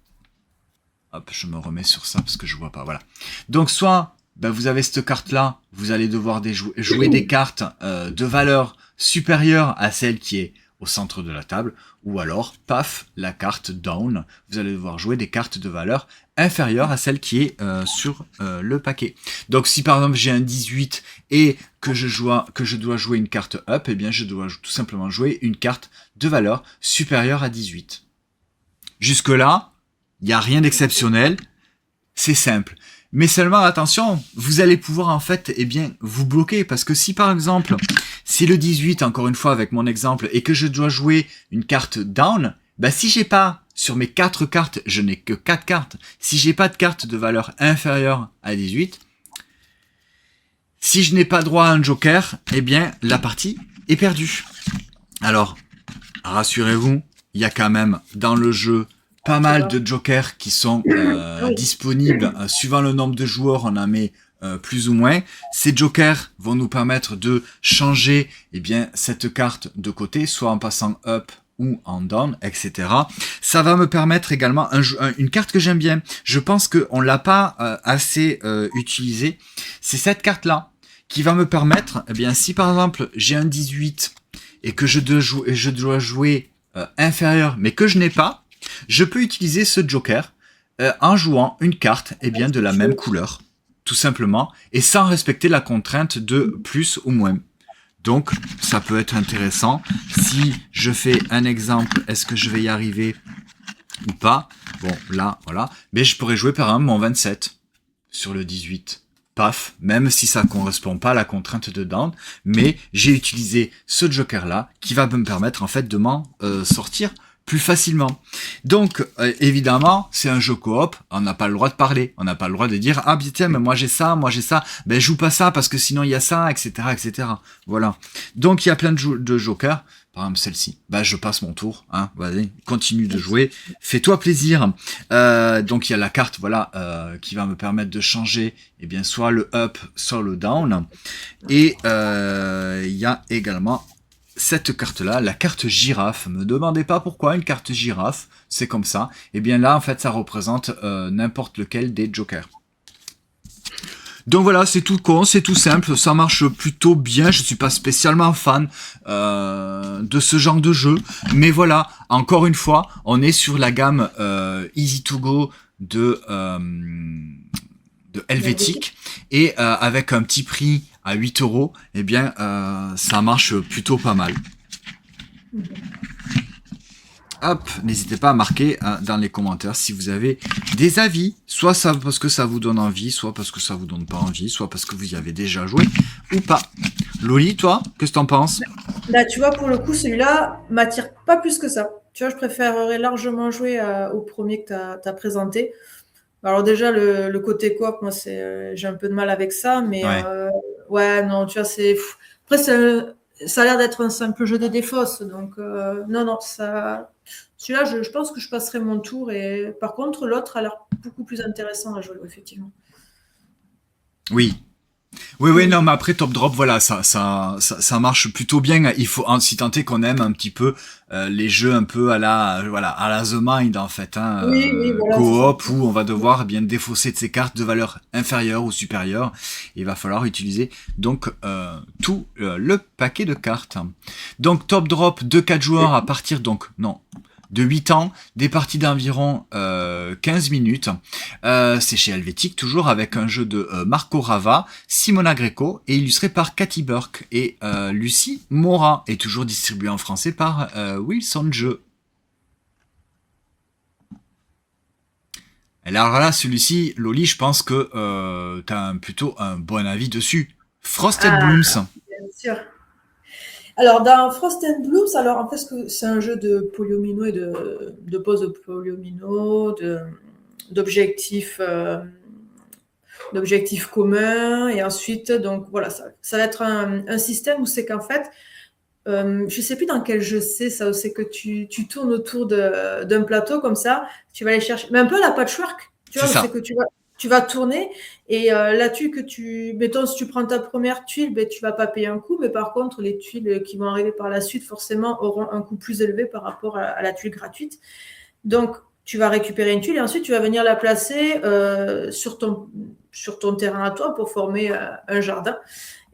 Hop, je me remets sur ça parce que je vois pas. Voilà. Donc soit vous avez cette carte-là, vous allez devoir jouer des cartes de valeur supérieure à celle qui est au centre de la table, ou alors, paf, la carte down. Vous allez devoir jouer des cartes de valeur inférieure à celle qui est sur le paquet. Donc si par exemple j'ai un 18 et que je dois jouer une carte up, eh bien je dois tout simplement jouer une carte de valeur supérieure à 18. Jusque là, il n'y a rien d'exceptionnel, c'est simple. Mais seulement attention, vous allez pouvoir en fait vous bloquer, parce que si par exemple c'est le 18, encore une fois avec mon exemple, et que je dois jouer une carte down, si j'ai pas sur mes 4 cartes, je n'ai que 4 cartes, si j'ai pas de carte de valeur inférieure à 18, si je n'ai pas droit à un joker, la partie est perdue. Alors, rassurez-vous, il y a quand même dans le jeu pas mal de jokers qui sont disponibles. Suivant le nombre de joueurs, on en met plus ou moins. Ces jokers vont nous permettre de changer cette carte de côté, soit en passant up ou en down, etc. Ça va me permettre également une carte que j'aime bien. Je pense qu'on l'a pas assez utilisée. C'est cette carte-là qui va me permettre, si par exemple j'ai un 18 et que je dois jouer inférieur, mais que je n'ai pas, je peux utiliser ce joker en jouant une carte de la même couleur, tout simplement, et sans respecter la contrainte de plus ou moins. Donc, ça peut être intéressant. Si je fais un exemple, est-ce que je vais y arriver ou pas? Bon, là, voilà. Mais je pourrais jouer par exemple mon 27 sur le 18. Paf, même si ça correspond pas à la contrainte de down, mais j'ai utilisé ce joker-là qui va me permettre en fait de m'en sortir plus facilement. Donc, évidemment, c'est un jeu coop, on n'a pas le droit de parler, on n'a pas le droit de dire « Ah, tiens, mais moi j'ai ça, joue pas ça parce que sinon il y a ça, etc. etc. » Voilà. Donc, il y a plein de jokers, par exemple celle-ci. Je passe mon tour, hein, vas-y, continue de jouer, fais-toi plaisir. Donc, il y a la carte, qui va me permettre de changer, soit le up, soit le down. Et il y a également cette carte-là, la carte girafe. Me demandez pas pourquoi une carte girafe, c'est comme ça. Là, en fait, ça représente n'importe lequel des jokers. Donc voilà, c'est tout con, c'est tout simple, ça marche plutôt bien. Je suis pas spécialement fan de ce genre de jeu, mais voilà, encore une fois, on est sur la gamme Easy to Go de Helvétique, et avec un petit prix à 8 €, ça marche plutôt pas mal. Hop, n'hésitez pas à marquer dans les commentaires si vous avez des avis, soit ça parce que ça vous donne envie, soit parce que ça vous donne pas envie, soit parce que vous y avez déjà joué ou pas. Loli, toi, qu'est-ce que t'en penses? Là, tu vois, pour le coup, celui-là m'attire pas plus que ça. Tu vois, je préférerais largement jouer au premier que tu as présenté. Alors déjà, le côté coop, moi, j'ai un peu de mal avec ça, mais ouais, non, tu vois, après, ça a l'air d'être un simple jeu de défausse, donc non, celui-là, je pense que je passerai mon tour, et par contre, l'autre a l'air beaucoup plus intéressant à jouer, effectivement. Oui. Oui, non, mais après Top Drop, voilà, ça marche plutôt bien. Il faut, si tant est qu'on aime un petit peu les jeux un peu à la The Mind en fait, hein, Oui, voilà, coop, où on va devoir défausser de ses cartes de valeur inférieure ou supérieure. Il va falloir utiliser donc tout le paquet de cartes. Donc Top Drop de 4 joueurs à partir de 8 ans, des parties d'environ 15 minutes. C'est chez Helvétique, toujours avec un jeu de Marco Rava, Simona Greco, et illustré par Cathy Burke et Lucie Mora, et toujours distribué en français par Wilson Jeux. Et alors là, celui-ci, Loli, je pense que t'as plutôt un bon avis dessus. Frosted Blooms. Bien sûr. Alors, dans Frost and Blooms, alors en fait, c'est un jeu de polyomino et de pose de polyomino, d'objectifs communs, et ensuite, donc voilà, ça va être un système où c'est qu'en fait, je sais plus dans quel jeu c'est que tu tournes autour d'un plateau comme ça, tu vas aller chercher, mais un peu à la patchwork, tu vois, c'est que tu vas tourner, et la tuile mettons, si tu prends ta première tuile, tu vas pas payer un coût, mais par contre, les tuiles qui vont arriver par la suite, forcément, auront un coût plus élevé par rapport à la tuile gratuite. Donc, tu vas récupérer une tuile, et ensuite, tu vas venir la placer sur ton terrain à toi pour former un jardin.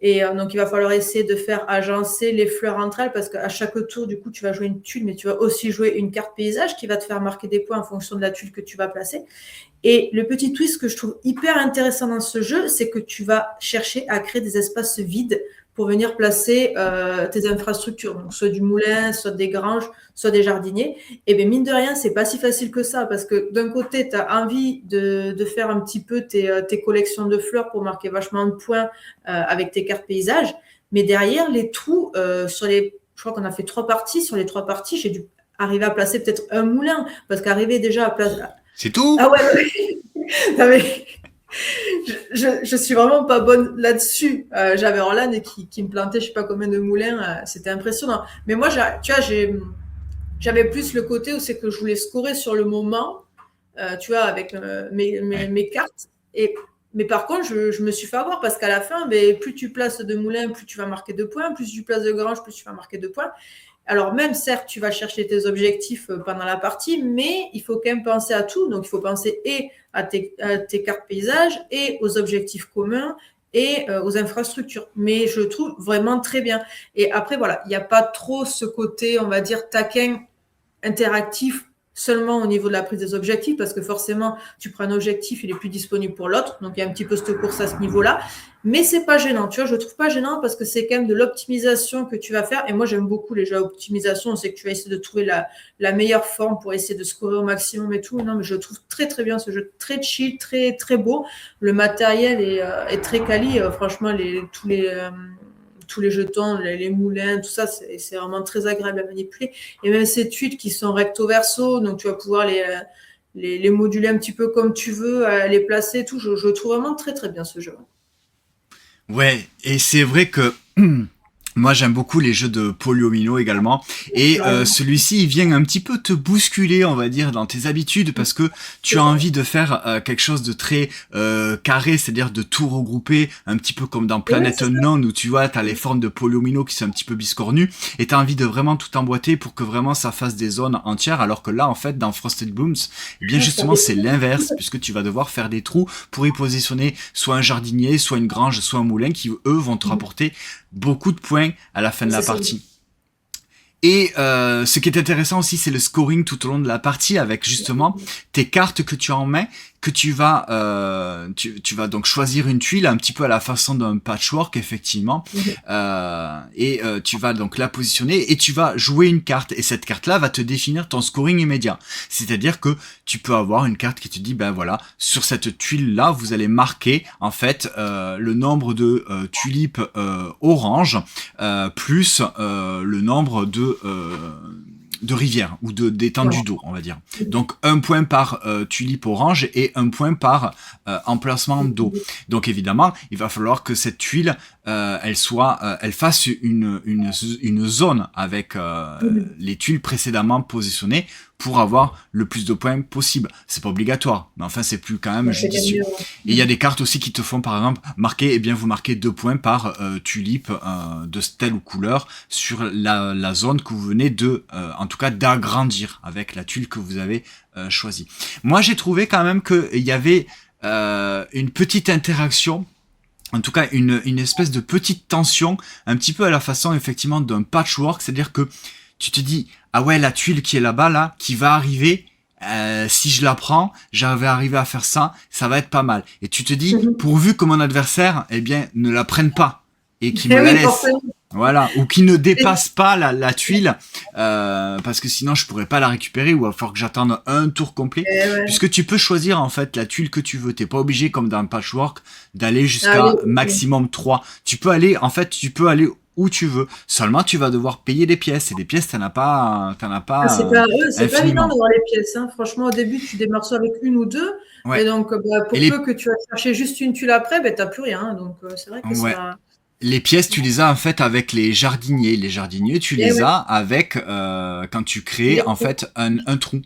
Et donc, il va falloir essayer de faire agencer les fleurs entre elles parce qu'à chaque tour, du coup, tu vas jouer une tuile, mais tu vas aussi jouer une carte paysage qui va te faire marquer des points en fonction de la tuile que tu vas placer. Et le petit twist que je trouve hyper intéressant dans ce jeu, c'est que tu vas chercher à créer des espaces vides pour venir placer tes infrastructures, donc soit du moulin, soit des granges, soit des jardiniers. Et bien, mine de rien, c'est pas si facile que ça, parce que d'un côté, tu as envie de faire un petit peu tes collections de fleurs pour marquer vachement de points avec tes cartes paysages, mais derrière, les trous, je crois qu'on a fait 3 parties, sur les 3 parties, j'ai dû arriver à placer peut-être un moulin, parce qu'arriver déjà à placer... C'est tout? Ah ouais, non, mais je suis vraiment pas bonne là-dessus. J'avais Orlan qui me plantait je sais pas combien de moulins, c'était impressionnant. Mais moi, tu vois, j'avais plus le côté où c'est que je voulais scorer sur le moment, tu vois, avec mes cartes. Mais par contre, je me suis fait avoir parce qu'à la fin, plus tu places de moulins, plus tu vas marquer 2 points, plus tu places de granges, plus tu vas marquer 2 points. Alors même, certes, tu vas chercher tes objectifs pendant la partie, mais il faut quand même penser à tout. Donc, il faut penser et à tes cartes paysages et aux objectifs communs et aux infrastructures. Mais je trouve vraiment très bien. Et après, voilà, il n'y a pas trop ce côté, on va dire, taquin interactif seulement au niveau de la prise des objectifs, parce que forcément, tu prends un objectif, il est plus disponible pour l'autre, donc il y a un petit peu cette course à ce niveau-là, mais c'est pas gênant, tu vois, je trouve pas gênant parce que c'est quand même de l'optimisation que tu vas faire, et moi j'aime beaucoup les jeux à optimisation, c'est que tu vas essayer de trouver la meilleure forme pour essayer de scorer au maximum et tout, non, mais je trouve très très bien ce jeu, très chill, très très beau, le matériel est très quali, franchement, tous les jetons, les moulins, tout ça, c'est vraiment très agréable à manipuler. Et même ces tuiles qui sont recto-verso, donc tu vas pouvoir les moduler un petit peu comme tu veux, les placer, tout. Je trouve vraiment très très bien ce jeu. Ouais, et c'est vrai que moi j'aime beaucoup les jeux de Polyomino également, et celui-ci il vient un petit peu te bousculer, on va dire, dans tes habitudes, parce que tu as envie de faire quelque chose de très carré, c'est-à-dire de tout regrouper, un petit peu comme dans Planet Unknown, où tu vois, t'as les formes de Polyomino qui sont un petit peu biscornues, et t'as envie de vraiment tout emboîter pour que vraiment ça fasse des zones entières, alors que là en fait dans Frosted Blooms, eh bien justement c'est l'inverse, puisque tu vas devoir faire des trous pour y positionner soit un jardinier, soit une grange, soit un moulin, qui eux vont te rapporter beaucoup de points à la fin de la partie. Et ce qui est intéressant aussi, c'est le scoring tout au long de la partie, avec justement tes cartes que tu as en main, que tu vas tu vas donc choisir une tuile un petit peu à la façon d'un patchwork, effectivement, et tu vas donc la positionner et tu vas jouer une carte, et cette carte-là va te définir ton scoring immédiat. C'est-à-dire que tu peux avoir une carte qui te dit, ben voilà, sur cette tuile-là, vous allez marquer en fait le nombre de tulipes orange plus le nombre de rivières ou d'étendues d'eau, on va dire. Donc 1 point par tulipe orange et 1 point par emplacement d'eau. Donc évidemment, il va falloir que cette tuile elle fasse une zone avec les tuiles précédemment positionnées pour avoir le plus de points possible. C'est pas obligatoire, mais enfin c'est plus quand même judicieux. Et il y a des cartes aussi qui te font par exemple marquer, eh bien vous marquez 2 points par tulipe de telle ou couleur sur la zone que vous venez en tout cas d'agrandir avec la tuile que vous avez choisie. Moi j'ai trouvé quand même qu'il y avait une petite interaction, en tout cas une espèce de petite tension, un petit peu à la façon effectivement d'un patchwork, c'est-à-dire que tu te dis, ah ouais, la tuile qui est là-bas, là, qui va arriver, si je la prends, j'avais arrivé à faire ça, ça va être pas mal. Et tu te dis, pourvu que mon adversaire, eh bien, ne la prenne pas et qu'il me la laisse. Voilà, ou qui ne dépasse pas la tuile, parce que sinon je pourrais pas la récupérer, ou il va falloir que j'attende un tour complet, puisque tu peux choisir en fait la tuile que tu veux. T'es pas obligé, comme dans le patchwork, d'aller jusqu'à maximum 3. Tu peux aller où tu veux. Seulement, tu vas devoir payer des pièces. Et des pièces, t'en as pas c'est pas évident d'avoir les pièces. Hein. Franchement, au début, tu démarres soit avec une ou deux. Ouais. Et donc, pour peu que tu vas chercher juste une tuile après, t'as plus rien. Donc, c'est vrai que ça... Les pièces, tu les as en fait avec les jardiniers. Les jardiniers, tu les as avec quand tu crées en fait un trou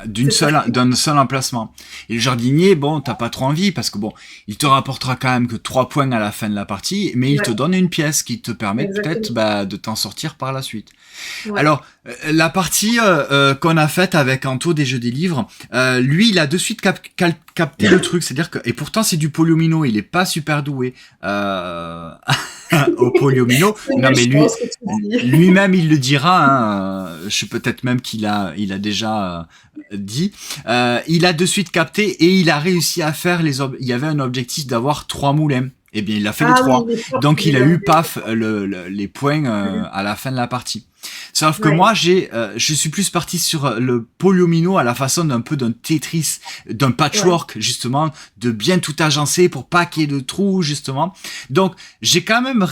d'un seul emplacement. Et le jardinier, bon, t'as pas trop envie parce que bon, il te rapportera quand même que 3 points à la fin de la partie, mais il te donne une pièce qui te permet peut-être de t'en sortir par la suite. Ouais. Alors, la partie qu'on a faite avec Anto des Jeux des Livres, lui, il a de suite capté le truc, c'est-à-dire que et pourtant c'est du Polyomino, il est pas super doué au Polyomino. Non mais lui-même il le dira. Je sais peut-être même qu'il a déjà dit. Il a de suite capté et il a réussi à faire il y avait un objectif d'avoir 3 moulins. Eh bien, il a fait les 3. Donc, il a eu, paf, les points à la fin de la partie. Sauf que moi, je suis plus parti sur le Polyomino à la façon d'un peu d'un Tetris, d'un patchwork, justement, de bien tout agencer pour pas qu'il y ait de trous, justement. Donc, j'ai quand même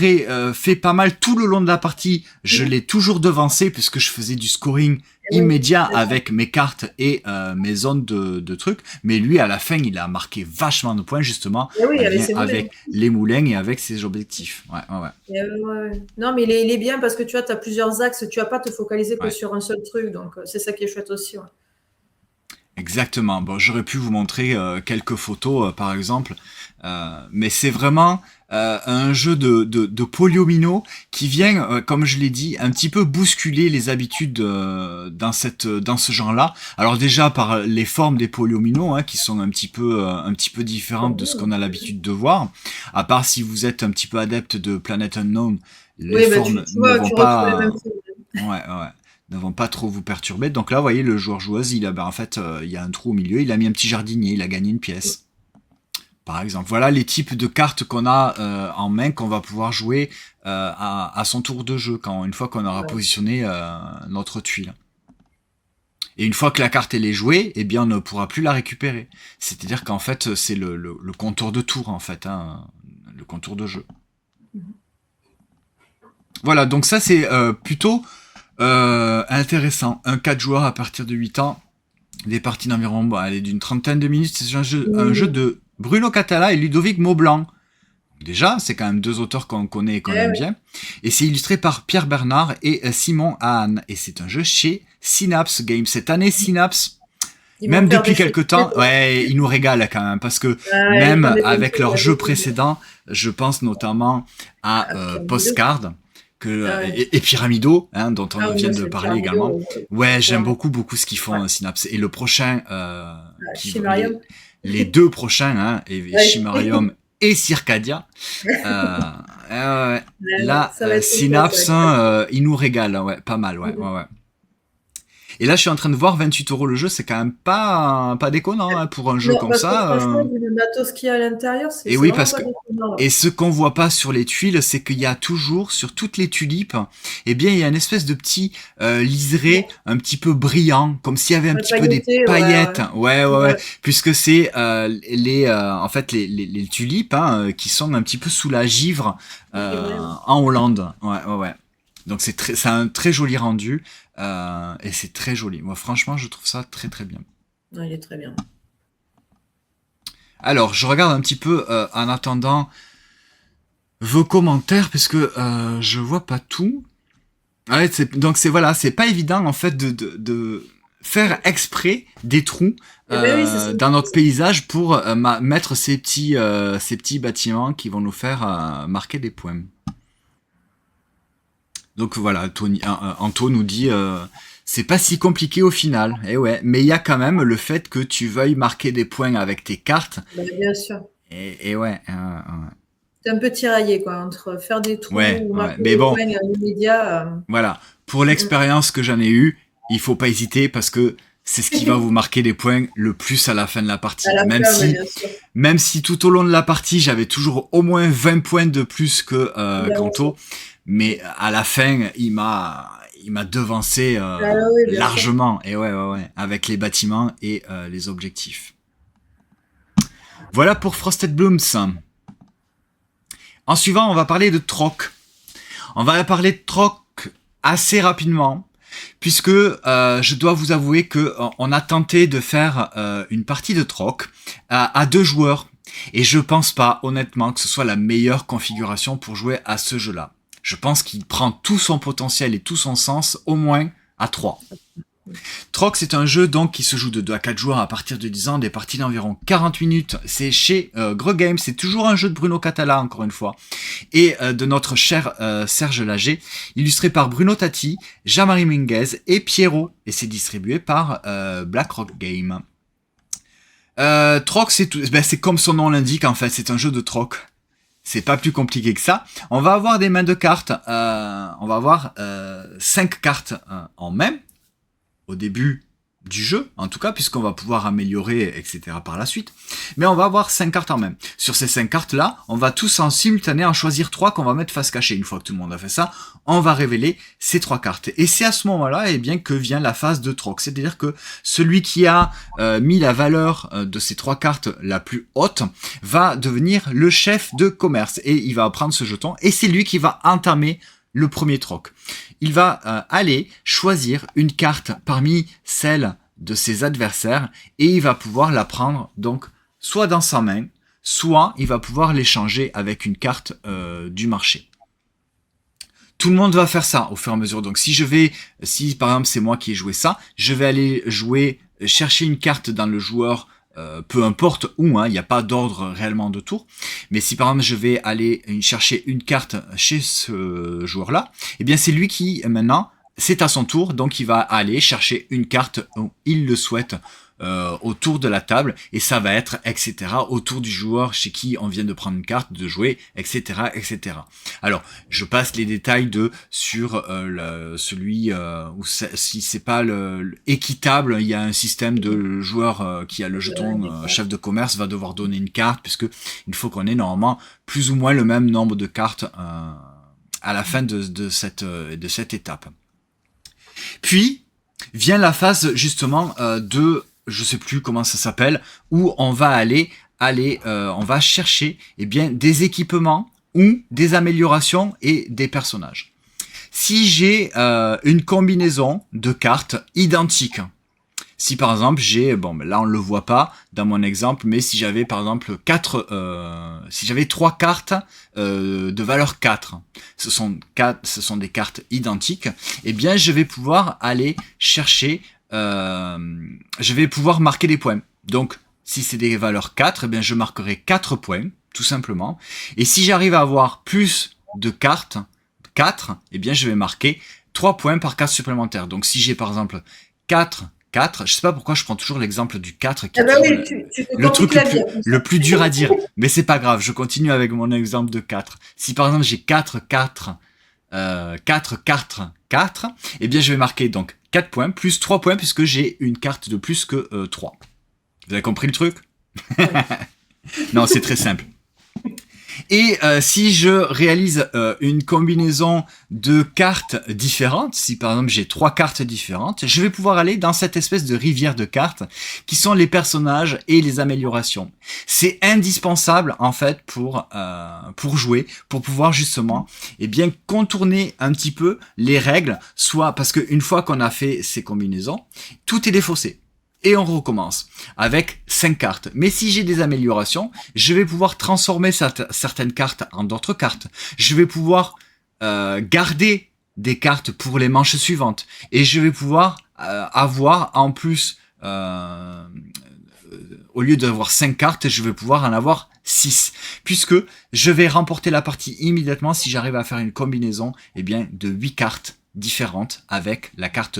fait pas mal tout le long de la partie. Je l'ai toujours devancé puisque je faisais du scoring immédiat avec mes cartes et mes zones de trucs. Mais lui, à la fin, il a marqué vachement de points, justement, avec les moulins et avec ses objectifs. Ouais. Non, mais il est bien parce que tu vois, tu as plusieurs axes, tu vas pas te focaliser que sur un seul truc. Donc, c'est ça qui est chouette aussi. Ouais. Exactement. Bon, j'aurais pu vous montrer quelques photos, par exemple. Mais c'est vraiment un jeu de Polyomino qui vient, comme je l'ai dit, un petit peu bousculer les habitudes dans ce genre-là. Alors déjà par les formes des Polyomino, qui sont un petit peu différentes de ce qu'on a l'habitude de voir. À part si vous êtes un petit peu adepte de Planet Unknown, les formes ne vont pas. Ne vont pas trop vous perturber. Donc là, vous voyez, le joueur-joueuse, il y a un trou au milieu, il a mis un petit jardinier, il a gagné une pièce. Par exemple, voilà les types de cartes qu'on a en main qu'on va pouvoir jouer à son tour de jeu, une fois qu'on aura positionné notre tuile. Et une fois que la carte elle est jouée, eh bien on ne pourra plus la récupérer. C'est-à-dire qu'en fait, c'est le contour de tour, en fait, le contour de jeu. Voilà, donc ça c'est plutôt intéressant. Un 4 joueurs à partir de 8 ans, des parties d'environ d'une trentaine de minutes. C'est un jeu de Bruno Catala et Ludovic Maublanc. Déjà, c'est quand même 2 auteurs qu'on connaît et qu'on aime bien. Et c'est illustré par Pierre Bernard et Simon Hahn. Et c'est un jeu chez Synapse Games. Cette année, Synapse, même depuis quelques temps, ils nous régalent quand même. Parce que même avec leurs jeux précédents, je pense notamment à Postcard. Et Pyramido, dont on vient de parler également. Ouais, j'aime beaucoup ce qu'ils font, Synapse. Et le prochain, les 2 prochains, Chimarium et Circadia. Là, Synapse, il nous régale, pas mal, ouais. Et là, je suis en train de voir 28 € le jeu, c'est quand même pas déconnant pour un jeu comme ça. Franchement, le matos qu'il y a à l'intérieur, c'est et oui, parce que et ce qu'on voit pas sur les tuiles, c'est qu'il y a toujours sur toutes les tulipes, eh bien, il y a une espèce de petit liseré un petit peu brillant, comme s'il y avait un petit peu des paillettes. Ouais. Puisque c'est en fait les tulipes qui sont un petit peu sous la givre en Hollande. Ouais. Donc c'est un très joli rendu et c'est très joli. Moi franchement je trouve ça très très bien. Ouais, il est très bien. Alors je regarde un petit peu en attendant vos commentaires parce que je vois pas tout. Ouais, donc c'est pas évident en fait de faire exprès des trous dans notre paysage pour mettre ces petits bâtiments qui vont nous faire marquer des points. Donc voilà, Anto nous dit c'est pas si compliqué au final. Et ouais, mais il y a quand même le fait que tu veuilles marquer des points avec tes cartes. Bien sûr. Et ouais. C'est un peu tiraillé entre faire des trous ou marquer des points immédiats. Voilà, pour l'expérience que j'en ai eue, il faut pas hésiter parce que c'est ce qui va vous marquer des points le plus à la fin de la partie. Même si tout au long de la partie, j'avais toujours au moins 20 points de plus que Kanto. Mais à la fin, il m'a devancé largement. Et ouais, avec les bâtiments et les objectifs. Voilà pour Frosted Blooms. En suivant, on va parler de troc. On va parler de troc assez rapidement, puisque je dois vous avouer que on a tenté de faire une partie de troc à 2 joueurs. Et je pense pas, honnêtement, que ce soit la meilleure configuration pour jouer à ce jeu-là. Je pense qu'il prend tout son potentiel et tout son sens, au moins, à 3. Troc, c'est un jeu donc qui se joue de 2 à 4 joueurs à partir de 10 ans, des parties d'environ 40 minutes. C'est chez Greux Games, c'est toujours un jeu de Bruno Catala, encore une fois, et de notre cher Serge Lager, illustré par Bruno Tati, Jean-Marie Minguez et Pierrot, et c'est distribué par BlackRock Game. Troc, c'est tout. Ben, c'est comme son nom l'indique en fait, c'est un jeu de troc. C'est pas plus compliqué que ça. On va avoir des mains de cartes. On va avoir 5 cartes en main au début du jeu, en tout cas, puisqu'on va pouvoir améliorer, etc. par la suite. Mais on va avoir 5 cartes en main. Sur ces 5 cartes-là, on va tous en simultané en choisir 3 qu'on va mettre face cachée. Une fois que tout le monde a fait ça, on va révéler ces 3 cartes. Et c'est à ce moment-là, eh bien, que vient la phase de troc. C'est-à-dire que celui qui a mis la valeur de ces 3 cartes la plus haute va devenir le chef de commerce. Et il va prendre ce jeton. Et c'est lui qui va entamer le premier troc. Il va aller choisir une carte parmi celles de ses adversaires et il va pouvoir la prendre donc soit dans sa main, soit il va pouvoir l'échanger avec une carte du marché. Tout le monde va faire ça au fur et à mesure. Donc si par exemple c'est moi qui ai joué ça, je vais aller chercher une carte dans le joueur, peu importe où, il n'y a pas d'ordre réellement de tour. Mais si par exemple je vais aller chercher une carte chez ce joueur-là, eh bien c'est lui qui maintenant, c'est à son tour, donc il va aller chercher une carte où il le souhaite autour de la table, et ça va être etc. autour du joueur chez qui on vient de prendre une carte, de jouer, etc. etc. Alors, je passe les détails sur celui où si c'est pas équitable, il y a un système de joueur qui a le jeton chef de commerce va devoir donner une carte, puisque il faut qu'on ait normalement plus ou moins le même nombre de cartes à la fin de cette étape. Puis vient la phase justement je sais plus comment ça s'appelle, où on va on va chercher des équipements ou des améliorations et des personnages. Si j'ai une combinaison de cartes identiques, si par exemple là on le voit pas dans mon exemple, mais si j'avais par exemple si j'avais 3 cartes de valeur 4, ce sont des cartes identiques, eh bien je vais pouvoir aller chercher, je vais pouvoir marquer des points. Donc si c'est des valeurs 4, eh bien je marquerai 4 points, tout simplement. Et si j'arrive à avoir plus de cartes, 4, eh bien je vais marquer 3 points par carte supplémentaire. Donc si j'ai par exemple 4, je sais pas pourquoi je prends toujours l'exemple du 4 qui est le truc le plus dur à dire, mais c'est pas grave, je continue avec mon exemple de 4. Si par exemple j'ai 4, eh bien je vais marquer donc 4 points plus 3 points puisque j'ai une carte de plus que 3. Vous avez compris le truc? Non, c'est très simple. Et si je réalise une combinaison de cartes différentes, si par exemple j'ai 3 cartes différentes, je vais pouvoir aller dans cette espèce de rivière de cartes qui sont les personnages et les améliorations. C'est indispensable en fait pour jouer, pour pouvoir justement contourner un petit peu les règles, soit parce qu'une fois qu'on a fait ces combinaisons, tout est défaussé. Et on recommence avec 5 cartes. Mais si j'ai des améliorations, je vais pouvoir transformer certaines cartes en d'autres cartes. Je vais pouvoir garder des cartes pour les manches suivantes. Et je vais pouvoir avoir en plus, au lieu d'avoir 5 cartes, je vais pouvoir en avoir 6. Puisque je vais remporter la partie immédiatement si j'arrive à faire une combinaison de 8 cartes différentes avec la carte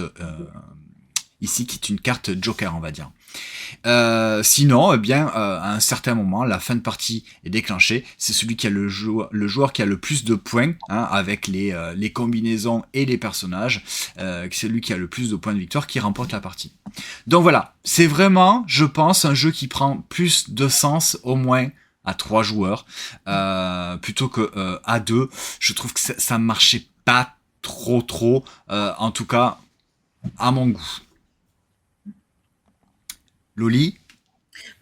ici qui est une carte joker, on va dire. Sinon, à un certain moment, la fin de partie est déclenchée. C'est celui qui a le joueur qui a le plus de points, avec les combinaisons et les personnages. C'est celui qui a le plus de points de victoire qui remporte la partie. Donc voilà, c'est vraiment, je pense, un jeu qui prend plus de sens au moins à 3 joueurs plutôt que à 2. Je trouve que ça marchait pas trop, en tout cas à mon goût. Loli?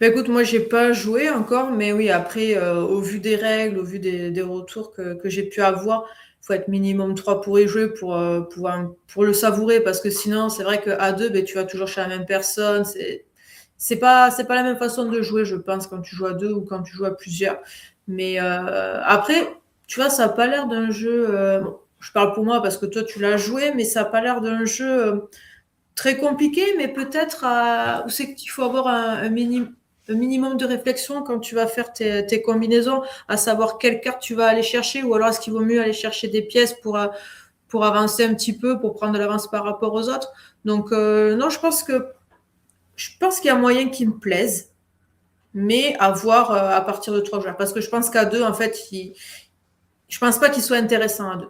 Écoute, moi j'ai pas joué encore, mais oui, après, au vu des règles, au vu des retours que j'ai pu avoir, il faut être minimum 3 pour y jouer pour le savourer, parce que sinon c'est vrai qu'à 2, tu vas toujours chez la même personne, c'est pas la même façon de jouer, je pense, quand tu joues à 2 ou quand tu joues à plusieurs. Mais après, tu vois, ça a pas l'air d'un jeu, bon, je parle pour moi parce que toi tu l'as joué, mais ça a pas l'air d'un jeu très compliqué, mais peut-être où c'est qu'il faut avoir un minimum de réflexion quand tu vas faire tes combinaisons, à savoir quelle carte tu vas aller chercher, ou alors est-ce qu'il vaut mieux aller chercher des pièces pour avancer un petit peu, pour prendre de l'avance par rapport aux autres. Donc non, je pense qu'il y a moyen qu'il me plaise. mais à voir à partir de 3 joueurs. Parce que je pense qu'à 2, en fait, je pense pas qu'il soit intéressant à 2.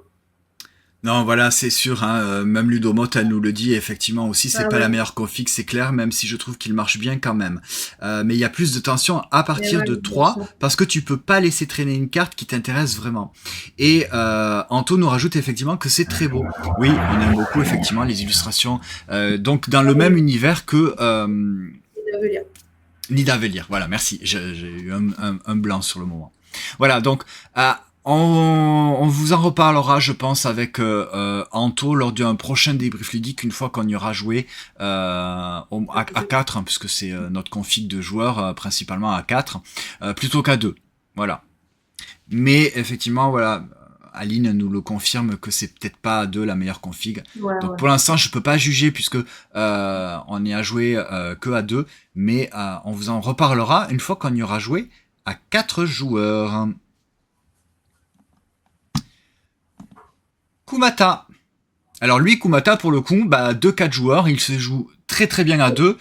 Non, voilà, c'est sûr, hein, même Ludomot, elle nous le dit, effectivement aussi, c'est Ah pas la ouais. meilleure config, c'est clair, même si je trouve qu'il marche bien quand même. Mais il y a plus de tension à Mais partir ouais, de bien 3 sûr. parce que tu peux pas laisser traîner une carte qui t'intéresse vraiment. Et Anto nous rajoute effectivement que c'est très beau. Oui, on aime beaucoup effectivement les illustrations, donc dans Ah le même oui, univers que il avait l'air. Nida Velir. Voilà, merci, j'ai eu un blanc sur le moment. Voilà, donc on vous en reparlera, je pense, avec Anto lors d'un prochain débrief ludique une fois qu'on y aura joué à 4, hein, puisque c'est notre config de joueurs principalement à 4, plutôt qu'à 2. Voilà. Mais effectivement, voilà, Aline nous le confirme que c'est peut-être pas à 2 la meilleure config. Ouais, Donc ouais. pour l'instant, je peux pas juger puisque on est à jouer que à 2, mais on vous en reparlera une fois qu'on y aura joué à 4 joueurs. Kumata. Alors lui, Kumata, pour le coup, 2-4 joueurs, il se joue très très bien à 2,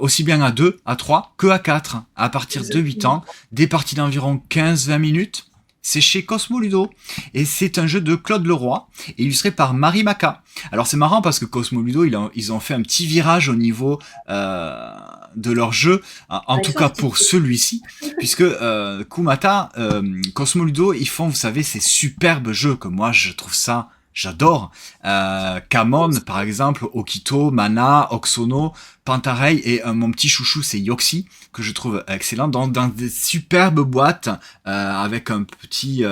aussi bien à 2, à 3, que à 4, à partir de 8 Exactement. ans, des parties d'environ 15-20 minutes. C'est chez Cosmo Ludo, et c'est un jeu de Claude Leroy, illustré par Marie Maca. Alors c'est marrant parce que Cosmo Ludo, ils ont fait un petit virage au niveau de leur jeu, en Ah, ils tout sont cas pour artistiques. celui-ci, puisque Kumata, Cosmo Ludo, ils font, vous savez, ces superbes jeux que moi je trouve ça j'adore. Kamon, par exemple, Okito, Mana, Oxono, Pantarei et mon petit chouchou, c'est Yoxi, que je trouve excellent, dans des superbes boîtes avec un petit...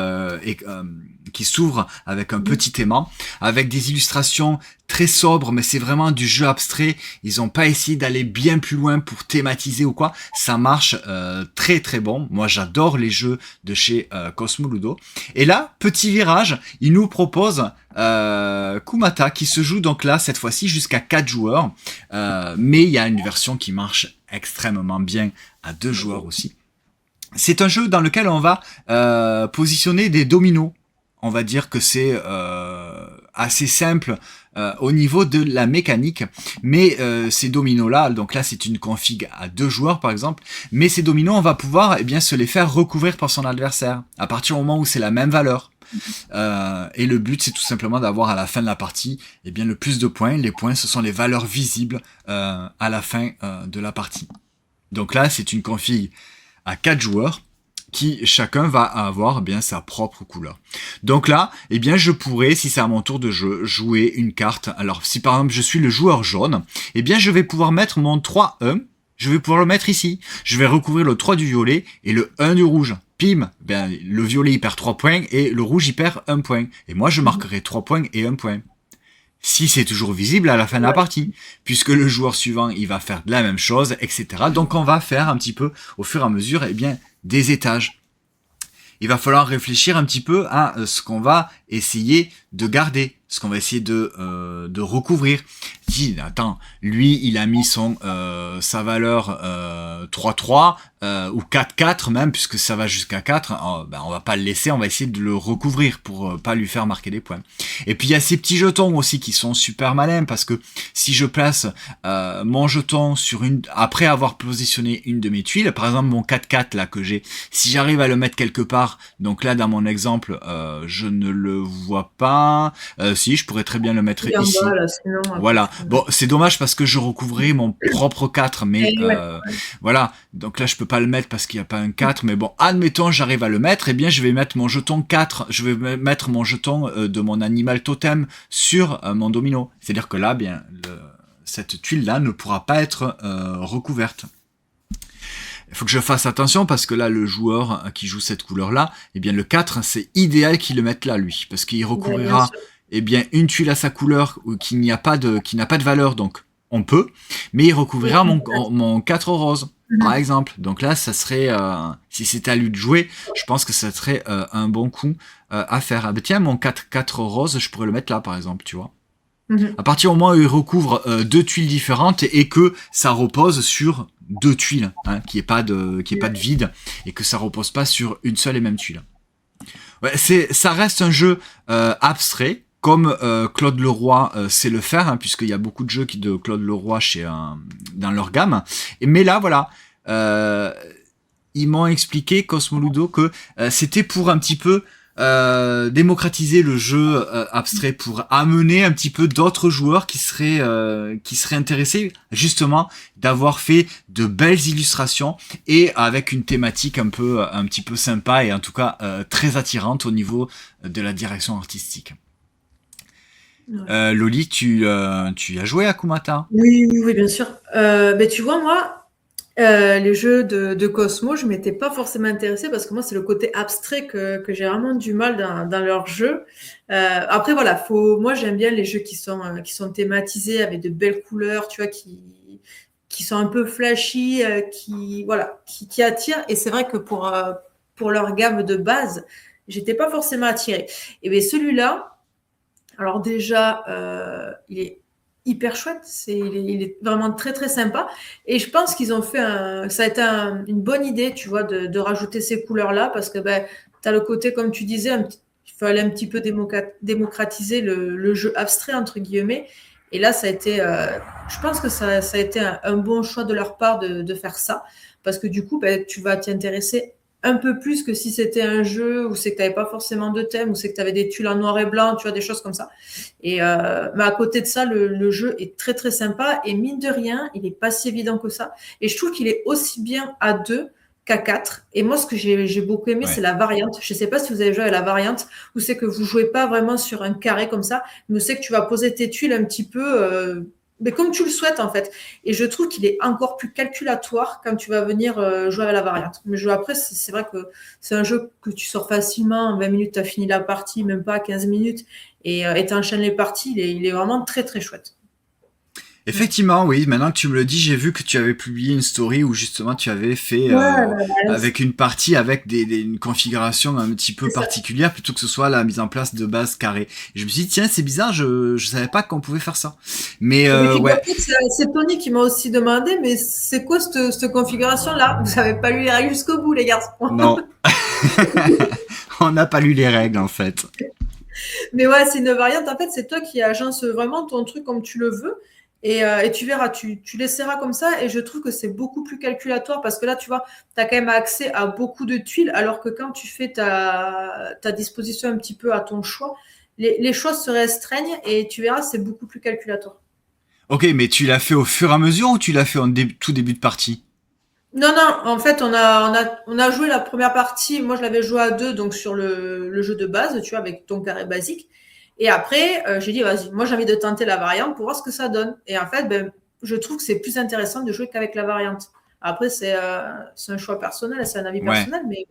qui s'ouvre avec un Mhm. petit aimant, avec des illustrations très sobres, mais c'est vraiment du jeu abstrait. Ils ont pas essayé d'aller bien plus loin pour thématiser ou quoi. Ça marche très très bon. Moi, j'adore les jeux de chez Cosmo Ludo. Et là, petit virage, il nous propose Kumata qui se joue donc là cette fois-ci jusqu'à 4 joueurs, mais il y a une version qui marche extrêmement bien à 2 joueurs aussi. C'est un jeu dans lequel on va positionner des dominos. On va dire que c'est assez simple au niveau de la mécanique, mais ces dominos-là, donc là c'est une config à 2 joueurs par exemple, mais ces dominos on va pouvoir bien se les faire recouvrir par son adversaire à partir du moment où c'est la même valeur. Et le but, c'est tout simplement d'avoir à la fin de la partie, bien le plus de points. Les points, ce sont les valeurs visibles à la fin de la partie. Donc là, c'est une config à 4 joueurs qui chacun va avoir bien sa propre couleur. Donc là, je pourrais, si c'est à mon tour de jeu, jouer une carte. Alors, si par exemple je suis le joueur jaune, je vais pouvoir mettre mon 3-1. Je vais pouvoir le mettre ici. Je vais recouvrir le 3 du violet et le 1 du rouge. Pim, le violet il perd 3 points et le rouge il perd 1 point. Et moi je marquerai 3 points et 1 point. Si c'est toujours visible à la fin de la Ouais. partie, puisque le joueur suivant il va faire de la même chose, etc. Donc on va faire un petit peu au fur et à mesure des étages. Il va falloir réfléchir un petit peu à ce qu'on va essayer de garder, ce qu'on va essayer de recouvrir. Si, attends, lui, il a mis sa valeur 3-3 ou 4-4 même, puisque ça va jusqu'à 4, on va pas le laisser, on va essayer de le recouvrir pour pas lui faire marquer des points. Et puis il y a ces petits jetons aussi qui sont super malins, parce que si je place mon jeton après avoir positionné une de mes tuiles, par exemple mon 4-4 là que j'ai, si j'arrive à le mettre quelque part, donc là dans mon exemple, je ne le vois pas, si je pourrais très bien le mettre Il est en bas, ici. là, sinon, après, Voilà. tu peux... Bon, c'est dommage parce que je recouvrais mon propre 4, mais Eh ouais. voilà. Donc là, je peux pas le mettre parce qu'il n'y a pas un 4, mais bon, admettons, j'arrive à le mettre, je vais mettre mon jeton 4, je vais mettre mon jeton de mon animal totem sur mon domino. C'est-à-dire que là, cette tuile-là ne pourra pas être recouverte. Il faut que je fasse attention parce que là, le joueur qui joue cette couleur-là, le 4, c'est idéal qu'il le mette là, lui, parce qu'il Ben, bien recouvrira sûr. une tuile à sa couleur qui n'a pas de valeur, donc on peut, mais il recouvrira mon 4 rose, par exemple. Donc là, ça serait, si c'était à lui de jouer, je pense que ça serait un bon coup à faire. Ah ben tiens, mon 4 rose, je pourrais le mettre là, par exemple, tu vois. À partir du moment où il recouvre 2 tuiles différentes et que ça repose sur 2 tuiles, hein, qu'il n'y ait pas de vide et que ça repose pas sur une seule et même tuile. Ouais, ça reste un jeu abstrait, comme Claude Leroy sait le faire, hein, puisqu'il y a beaucoup de jeux de Claude Leroy dans leur gamme. Mais là, voilà, euh, ils m'ont expliqué, Cosmoludo, que c'était pour un petit peu démocratiser le jeu abstrait, pour amener un petit peu d'autres joueurs qui seraient intéressés justement d'avoir fait de belles illustrations et avec une thématique un petit peu sympa et en tout cas très attirante au niveau de la direction artistique. Ouais. Loli, tu as joué à Kumata? Oui, oui, oui, bien sûr. Mais tu vois, moi, les jeux de Cosmo, je m'étais pas forcément intéressée parce que moi, c'est le côté abstrait que j'ai vraiment du mal dans leurs jeux. Après, voilà, moi, j'aime bien les jeux qui sont thématisés avec de belles couleurs, tu vois, qui sont un peu flashy, voilà, qui attirent. Et c'est vrai que pour leur gamme de base, j'étais pas forcément attirée. Et bien, celui-là, alors déjà, il est hyper chouette, il est vraiment très très sympa. Et je pense qu'ils ont fait ça a été une bonne idée, tu vois, de rajouter ces couleurs-là, parce que ben, tu as le côté, comme tu disais, il fallait un petit peu démocratiser le jeu abstrait, entre guillemets. Et là, je pense que ça a été un bon choix de leur part de faire ça, parce que du coup, ben, tu vas t'y intéresser un peu plus que si c'était un jeu où c'est que tu n'avais pas forcément de thème, où c'est que tu avais des tuiles en noir et blanc, tu vois, des choses comme ça. Mais à côté de ça, le jeu est très très sympa et mine de rien, il est pas si évident que ça. Et je trouve qu'il est aussi bien à 2 qu'à 4. Et moi, ce que j'ai beaucoup aimé, c'est Ouais. la variante. Je sais pas si vous avez joué à la variante, où c'est que vous jouez pas vraiment sur un carré comme ça, mais c'est que tu vas poser tes tuiles un petit peu, mais comme tu le souhaites en fait. Et je trouve qu'il est encore plus calculatoire quand tu vas venir jouer à la variante. Mais après, c'est vrai que c'est un jeu que tu sors facilement. En 20 minutes, tu as fini la partie, même pas 15 minutes. Et tu enchaînes les parties. Il est vraiment très, très chouette. Mm. Effectivement, oui. Maintenant que tu me le dis, j'ai vu que tu avais publié une story où justement tu avais fait Ouais, la variante, avec une partie avec une configuration un petit peu c'est ça. particulière plutôt que ce soit la mise en place de base carrée. Et je me suis dit tiens, c'est bizarre, je savais pas qu'on pouvait faire ça. Mais Et puis ouais, figure-toi que c'est Tony qui m'a aussi demandé, mais c'est quoi cette configuration-là? Vous n'avez pas lu les règles jusqu'au bout, les garçons. non, on n'a pas lu les règles en fait. Mais ouais, c'est une variante. En fait, c'est toi qui agence vraiment ton truc comme tu le veux. Et tu verras, tu l'essaieras comme ça. Et je trouve que c'est beaucoup plus calculatoire parce que là, tu vois, tu as quand même accès à beaucoup de tuiles, alors que quand tu fais ta disposition un petit peu à ton choix, les choses se restreignent et tu verras, c'est beaucoup plus calculatoire. Ok, mais tu l'as fait au fur et à mesure ou tu l'as fait en tout début de partie? Non, non, en fait, on a joué la première partie. Moi, je l'avais joué à 2, donc sur le jeu de base, tu vois, avec ton carré basique. Et après, j'ai dit, vas-y, moi, j'ai envie de tenter la variante pour voir ce que ça donne. Et en fait, ben, je trouve que c'est plus intéressant de jouer qu'avec la variante. Après, c'est un choix personnel, c'est un avis Ouais. personnel, mais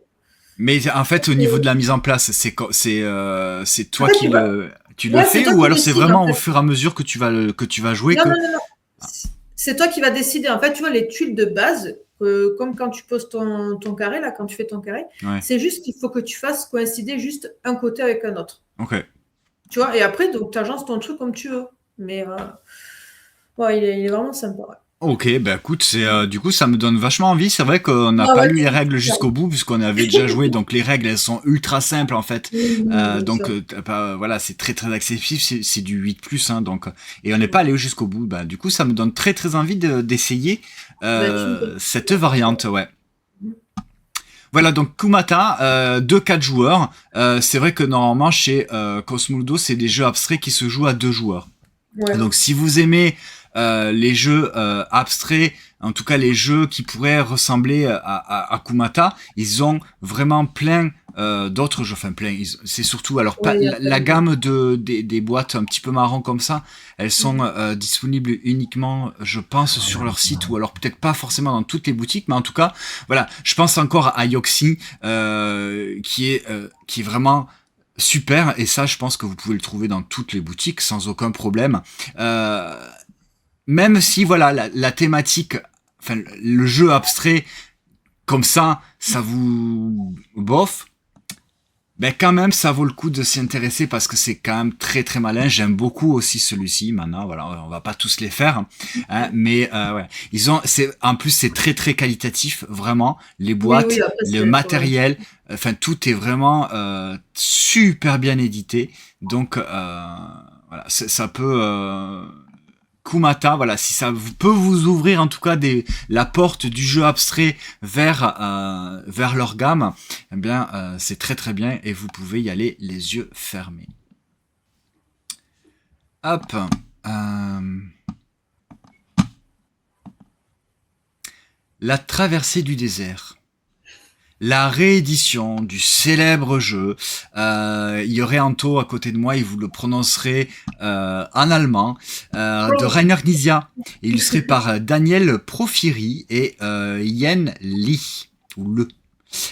Mais en fait, au niveau de la mise en place, c'est en toi fait, qui tu le ouais, c'est fais toi ou qui alors c'est décides, en vraiment au fait. fur et à mesure que tu vas jouer Non, que non, non, non. C'est toi qui vas décider. En fait, tu vois, les tuiles de base, comme quand tu poses ton carré, là, quand tu fais ton carré, ouais. c'est juste qu'il faut que tu fasses coïncider juste un côté avec un autre. Ok. Tu vois, et après, donc, tu agences ton truc comme tu veux. Mais ouais, il est vraiment sympa. Ouais. Ok, bah écoute, c'est du coup ça me donne vachement envie. C'est vrai qu'on n'a Ah pas ouais, lu les c'est règles super. jusqu'au bout puisqu'on avait déjà joué, donc les règles elles sont ultra simples en fait. Oui, bien Donc sûr. t'as pas, voilà, c'est très très accessible, c'est du 8 plus hein, donc et on n'est pas allé jusqu'au bout. Bah du coup ça me donne très très envie d'essayer Bah, tu me dis. cette variante, ouais. Voilà, donc Kumata, 2-4 joueurs. C'est vrai que normalement chez Cosmoldo, c'est des jeux abstraits qui se jouent à 2 joueurs. Ouais. Donc si vous aimez les jeux abstraits, en tout cas les jeux qui pourraient ressembler à Kumata, ils ont vraiment plein d'autres jeux, enfin plein, c'est surtout, alors pas Ouais, il y a la plein de. gamme des boîtes un petit peu marron comme ça, elles sont disponibles uniquement, je pense, sur leur site, ou alors peut-être pas forcément dans toutes les boutiques, mais en tout cas, voilà, je pense encore à Yoxi, qui est vraiment super, et ça je pense que vous pouvez le trouver dans toutes les boutiques sans aucun problème. Euh, Même si voilà la thématique, enfin le jeu abstrait comme ça vous bof, ben quand même ça vaut le coup de s'y intéresser parce que c'est quand même très très malin. J'aime beaucoup aussi celui-ci. Maintenant voilà, on va pas tous les faire, hein, mais ouais, ils ont, c'est en plus c'est très très qualitatif vraiment. Les Oui, oui, boîtes, après, le ouais. matériel, enfin tout est vraiment super bien édité. Donc voilà, ça peut Kumata, voilà, si ça peut vous ouvrir en tout cas la porte du jeu abstrait vers leur gamme, eh bien c'est très très bien et vous pouvez y aller les yeux fermés. Hop. La traversée du désert. La réédition du célèbre jeu. Il y aurait Anto à côté de moi, il vous le prononcerait en allemand, de Rainer Knizia, illustré par Daniel Profiri et Yen Lee, ou Le.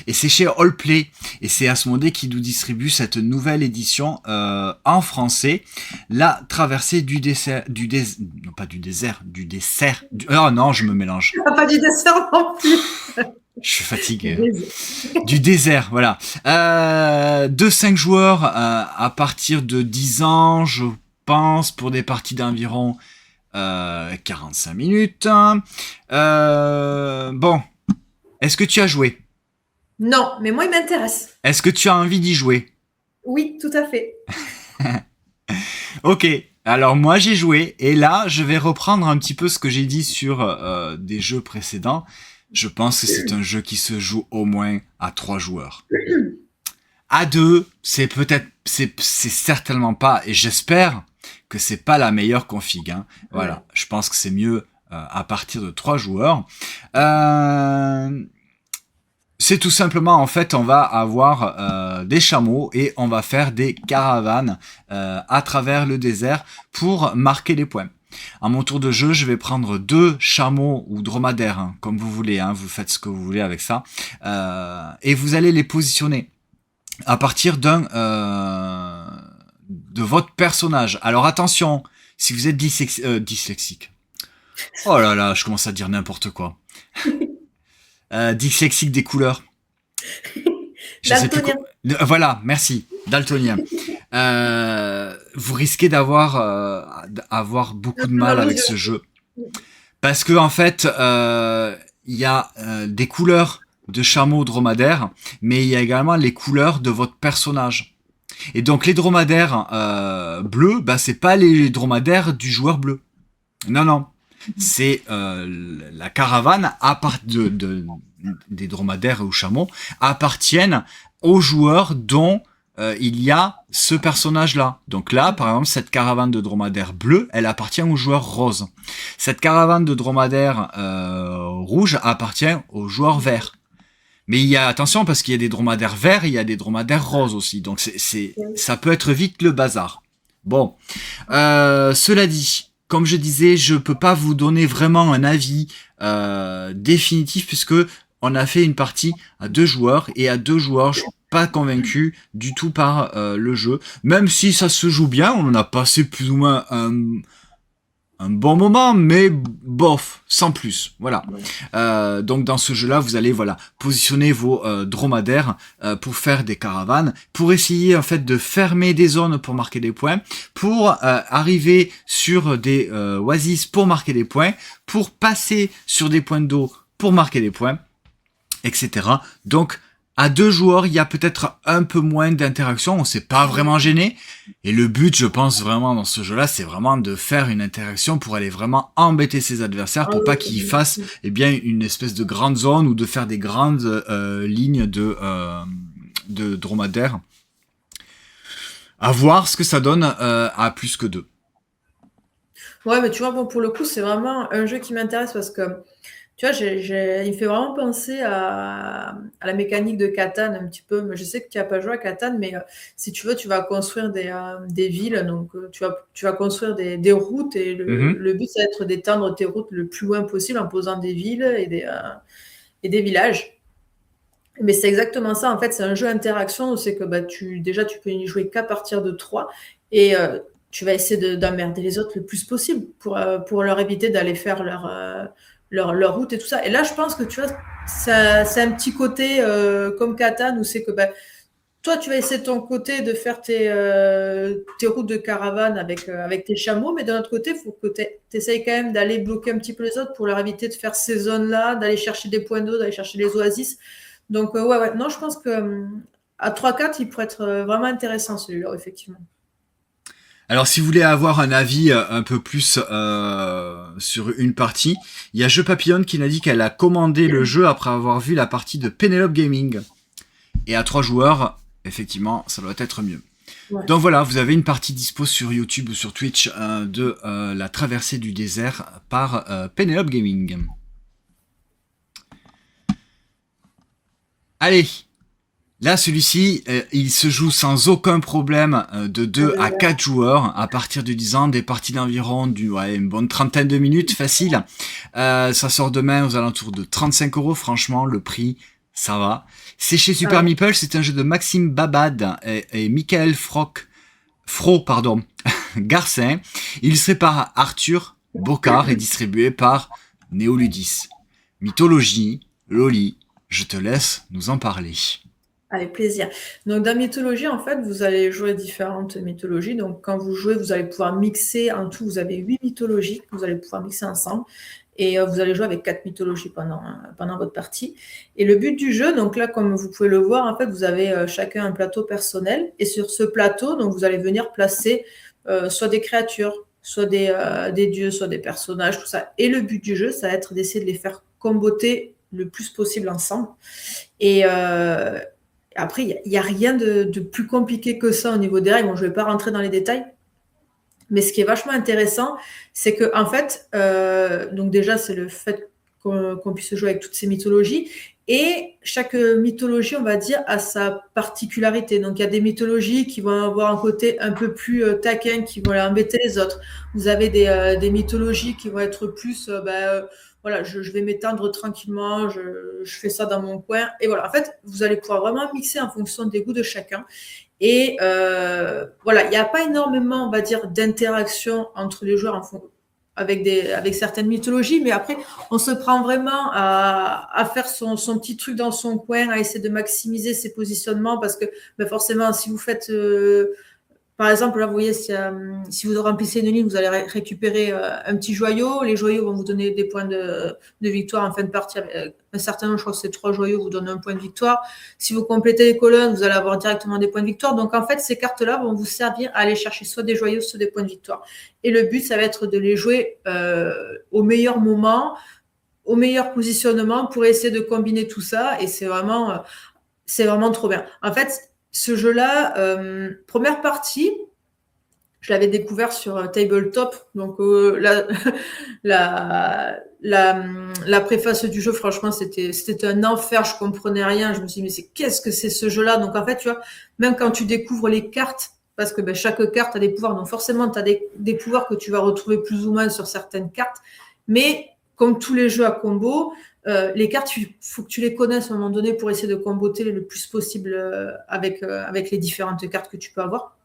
Et c'est chez Allplay, et c'est Asmodée qui nous distribue cette nouvelle édition en français, La traversée du dessert, non pas du désert, du dessert, oh non, je me mélange. Pas du dessert non plus. Je suis fatigué. Du désert, voilà. De 5 joueurs à partir de 10 ans, je pense, pour des parties d'environ 45 minutes. Bon, est-ce que tu as joué? Non, mais moi, il m'intéresse. Est-ce que tu as envie d'y jouer? Oui, tout à fait. Ok, alors moi j'ai joué, et là, je vais reprendre un petit peu ce que j'ai dit sur des jeux précédents. Je pense que c'est un jeu qui se joue au moins à 3 joueurs. À 2, c'est certainement pas, et j'espère que c'est pas la meilleure config. Hein. Voilà, ouais. Je pense que c'est mieux à partir de 3 joueurs. C'est tout simplement, en fait, on va avoir des chameaux et on va faire des caravanes à travers le désert pour marquer des points. À mon tour de jeu, je vais prendre 2 chameaux ou dromadaires, hein, comme vous voulez, hein, vous faites ce que vous voulez avec ça, et vous allez les positionner à partir de votre personnage. Alors attention, si vous êtes dyslexique. Oh là là, je commence à dire n'importe quoi. Dyslexique des couleurs. Daltonien. Voilà, merci. Daltonien. Vous risquez d'avoir beaucoup de mal avec ce jeu. Parce que en fait, il y a des couleurs de chameaux dromadaires, mais il y a également les couleurs de votre personnage. Et donc les dromadaires bleus, bah c'est pas les dromadaires du joueur bleu. Non, non. C'est la caravane des dromadaires ou chameaux appartiennent aux joueurs dont il y a ce personnage-là. Donc là, par exemple, cette caravane de dromadaires bleus, elle appartient au joueur rose. Cette caravane de dromadaires rouge appartient au joueur vert. Mais il y a attention parce qu'il y a des dromadaires verts, et il y a des dromadaires roses aussi. Donc ça peut être vite le bazar. Bon, cela dit, comme je disais, je peux pas vous donner vraiment un avis définitif puisque on a fait une partie à 2 joueurs et à 2 joueurs, je suis pas convaincu du tout par le jeu. Même si ça se joue bien, on en a passé plus ou moins un bon moment, mais bof, sans plus. Voilà. Donc dans ce jeu-là, vous allez positionner vos dromadaires pour faire des caravanes, pour essayer en fait de fermer des zones pour marquer des points, pour arriver sur des oasis pour marquer des points, pour passer sur des points d'eau pour marquer des points, etc. Donc à 2 joueurs, il y a peut-être un peu moins d'interaction, on s'est pas vraiment gêné. Et le but, je pense vraiment dans ce jeu-là, c'est vraiment de faire une interaction pour aller vraiment embêter ses adversaires, pour pas qu'ils fassent une espèce de grande zone ou de faire des grandes lignes de dromadaires. À voir ce que ça donne à plus que 2. Ouais, mais tu vois, bon, pour le coup, c'est vraiment un jeu qui m'intéresse parce que tu vois, il fait vraiment penser à la mécanique de Catan un petit peu. Je sais que tu n'as pas joué à Catan, mais si tu veux, tu vas construire des villes. Donc, tu vas construire des routes et le but, ça va être d'étendre tes routes le plus loin possible en posant des villes et des villages. Mais c'est exactement ça. En fait, c'est un jeu interaction. C'est que tu peux y jouer qu'à partir de 3 et tu vas essayer d'emmerder les autres le plus possible pour leur éviter d'aller faire leur route et tout ça. Et là, je pense que tu vois, c'est un petit côté comme Catan où c'est que toi, tu vas essayer de ton côté de faire tes routes de caravane avec tes chameaux, mais d'un autre côté, il faut que tu essayes quand même d'aller bloquer un petit peu les autres pour leur éviter de faire ces zones-là, d'aller chercher des points d'eau, d'aller chercher les oasis. Donc, ouais. Non, je pense que à 3-4, il pourrait être vraiment intéressant celui-là, effectivement. Alors, si vous voulez avoir un avis un peu plus sur une partie, il y a Jeu Papillon qui n'a dit qu'elle a commandé le jeu après avoir vu la partie de Penelope Gaming. Et à 3 joueurs, effectivement, ça doit être mieux. Ouais. Donc voilà, vous avez une partie dispo sur YouTube ou sur Twitch de la traversée du désert par Penelope Gaming. Allez, là celui-ci, il se joue sans aucun problème de 2 à 4 joueurs à partir de 10 ans, des parties d'environ une bonne trentaine de minutes, facile. Ça sort demain aux alentours de 35 €, franchement, le prix, ça va. C'est chez Super Meeple, c'est un jeu de Maxime Babad et Michael Fro, Garcin. Illustré par Arthur Bocard et distribué par Néoludis. Mythologie, Loli, je te laisse nous en parler. Avec plaisir. Donc dans Mythologie, en fait, vous allez jouer différentes mythologies. Donc quand vous jouez, vous allez pouvoir mixer, en tout, vous avez 8 mythologies que vous allez pouvoir mixer ensemble. Et vous allez jouer avec 4 mythologies pendant votre partie. Et le but du jeu, donc là, comme vous pouvez le voir, en fait, vous avez chacun un plateau personnel. Et sur ce plateau, donc, vous allez venir placer soit des créatures, soit des dieux, soit des personnages, tout ça. Et le but du jeu, ça va être d'essayer de les faire comboter le plus possible ensemble. Et après, il n'y a rien de plus compliqué que ça au niveau des règles. Bon, je ne vais pas rentrer dans les détails. Mais ce qui est vachement intéressant, c'est que en fait, donc déjà, c'est le fait qu'on puisse jouer avec toutes ces mythologies. Et chaque mythologie, on va dire, a sa particularité. Donc, il y a des mythologies qui vont avoir un côté un peu plus taquin, qui vont aller embêter les autres. Vous avez des mythologies qui vont être plus, voilà, je vais m'étendre tranquillement, je fais ça dans mon coin. Et voilà, en fait, vous allez pouvoir vraiment mixer en fonction des goûts de chacun. Et voilà, il n'y a pas énormément, on va dire, d'interaction entre les joueurs avec certaines mythologies, mais après, on se prend vraiment à faire son petit truc dans son coin, à essayer de maximiser ses positionnements, parce que forcément, si vous faites... par exemple, là, vous voyez, si vous remplissez une ligne, vous allez récupérer un petit joyau. Les joyaux vont vous donner des points de victoire en fin de partie. Un certain nombre, je crois que c'est 3 joyaux, vous donnent un point de victoire. Si vous complétez les colonnes, vous allez avoir directement des points de victoire. Donc, en fait, ces cartes-là vont vous servir à aller chercher soit des joyaux, soit des points de victoire. Et le but, ça va être de les jouer au meilleur moment, au meilleur positionnement pour essayer de combiner tout ça. Et c'est vraiment trop bien. En fait, ce jeu-là, première partie, je l'avais découvert sur Tabletop. Donc, la préface du jeu, franchement, c'était un enfer. Je comprenais rien. Je me suis dit, mais qu'est-ce que c'est ce jeu-là? Donc, en fait, tu vois, même quand tu découvres les cartes, parce que chaque carte a des pouvoirs, donc forcément, tu as des pouvoirs que tu vas retrouver plus ou moins sur certaines cartes. Mais comme tous les jeux à combo, les cartes, il faut que tu les connaisses à un moment donné pour essayer de comboter le plus possible avec les différentes cartes que tu peux avoir.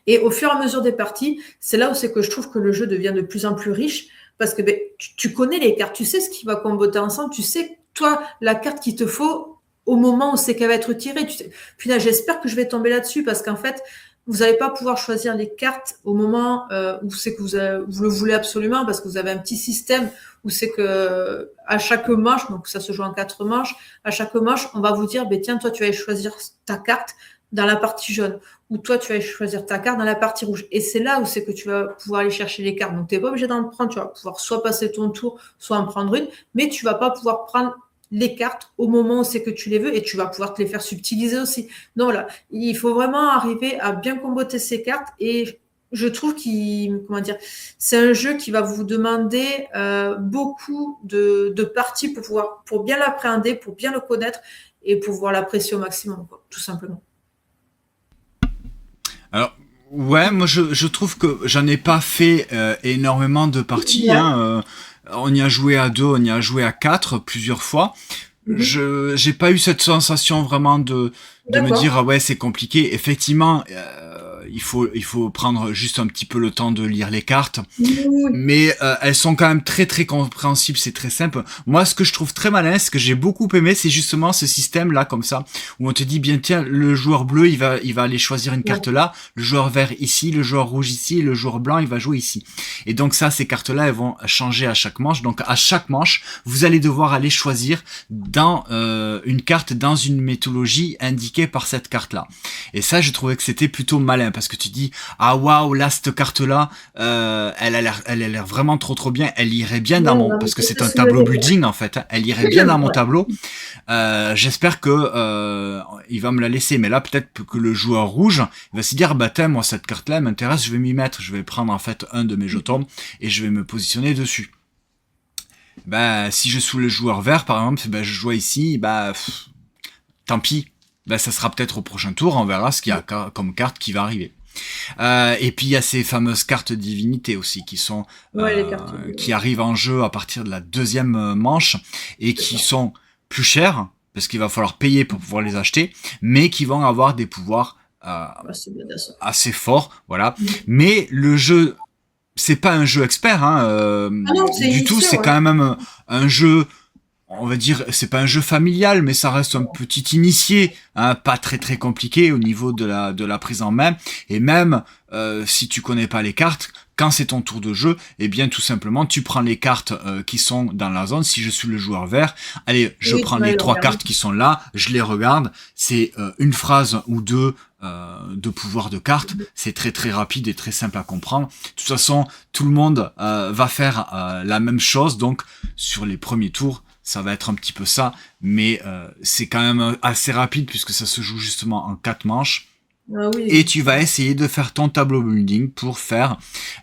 Et au fur et à mesure des parties, c'est là où c'est que je trouve que le jeu devient de plus en plus riche, parce que tu connais les cartes, tu sais ce qui va comboter ensemble, tu sais, toi, la carte qu'il te faut au moment où c'est qu'elle va être tirée. Puis là, j'espère que je vais tomber là-dessus, parce qu'en fait, vous n'allez pas pouvoir choisir les cartes au moment où c'est que vous le voulez absolument, parce que vous avez un petit système où c'est que à chaque manche, donc ça se joue en 4 manches, à chaque manche, on va vous dire, tiens, toi, tu vas choisir ta carte dans la partie jaune, ou toi, tu vas choisir ta carte dans la partie rouge. Et c'est là où c'est que tu vas pouvoir aller chercher les cartes. Donc, tu n'es pas obligé d'en prendre, tu vas pouvoir soit passer ton tour, soit en prendre une, mais tu vas pas pouvoir prendre les cartes au moment où c'est que tu les veux, et tu vas pouvoir te les faire subtiliser aussi. Donc voilà, il faut vraiment arriver à bien comboter ces cartes, et je trouve c'est un jeu qui va vous demander beaucoup de parties pour bien l'appréhender, pour bien le connaître et pour pouvoir l'apprécier au maximum, quoi, tout simplement. Alors, ouais, moi je trouve que j'en ai pas fait énormément de parties. Ouais. Hein, on y a joué à 2, on y a joué à 4 plusieurs fois. J'ai pas eu cette sensation vraiment de me dire ah ouais c'est compliqué. Effectivement, il faut prendre juste un petit peu le temps de lire les cartes, mais elles sont quand même très très compréhensibles, c'est très simple. Moi, ce que je trouve très malin, ce que j'ai beaucoup aimé, c'est justement ce système là comme ça, où on te dit bien tiens, le joueur bleu il va aller choisir une carte là, le joueur vert ici, le joueur rouge ici, et le joueur blanc il va jouer ici. Et donc ça, ces cartes là elles vont changer à chaque manche. Donc à chaque manche, vous allez devoir aller choisir dans une carte dans une mythologie indiquée par cette carte là. Et ça, j'ai trouvé que c'était plutôt malin, parce parce que tu dis ah waouh là cette carte là elle a l'air vraiment trop bien, elle irait bien dans Ouais, mon, non, mais parce que ça c'est peut un se tableau lever, ouais. building en fait, hein, elle irait bien dans mon Ouais. tableau. J'espère que il va me la laisser, mais là peut-être que le joueur rouge il va se dire bah tiens moi cette carte là m'intéresse, je vais m'y mettre, je vais prendre en fait un de mes jetons et je vais me positionner dessus. Bah si je suis le joueur vert par exemple, bah je joue ici, bah tant pis. Bah ça sera peut-être au prochain tour, on verra ce qu'il y a comme carte qui va arriver. Et puis il y a ces fameuses cartes divinités aussi qui sont Ouais, les cartes. qui arrivent en jeu à partir de la deuxième manche et C'est qui ça. sont plus chères parce qu'il va falloir payer pour pouvoir les acheter, mais qui vont avoir des pouvoirs Ouais, c'est bien ça. assez forts, voilà. Mais le jeu, c'est pas un jeu expert, hein, Ah non, c'est du tout. initié, C'est ouais. quand même un jeu, on va dire, c'est pas un jeu familial, mais ça reste un petit initié, hein, pas très compliqué au niveau de la prise en main. Et même si tu connais pas les cartes, quand c'est ton tour de jeu, eh bien tout simplement tu prends les cartes qui sont dans la zone. Si je suis le joueur vert, allez, je Oui, prends tu vas les les trois regarder. cartes qui sont là, je les regarde. C'est une phrase ou deux de pouvoir de cartes. C'est très rapide et très simple à comprendre. De toute façon, tout le monde va faire la même chose. Donc sur les premiers tours, ça va être un petit peu ça, mais c'est quand même assez rapide puisque ça se joue justement en 4 manches. Ah Et oui. tu vas essayer de faire ton tableau building pour faire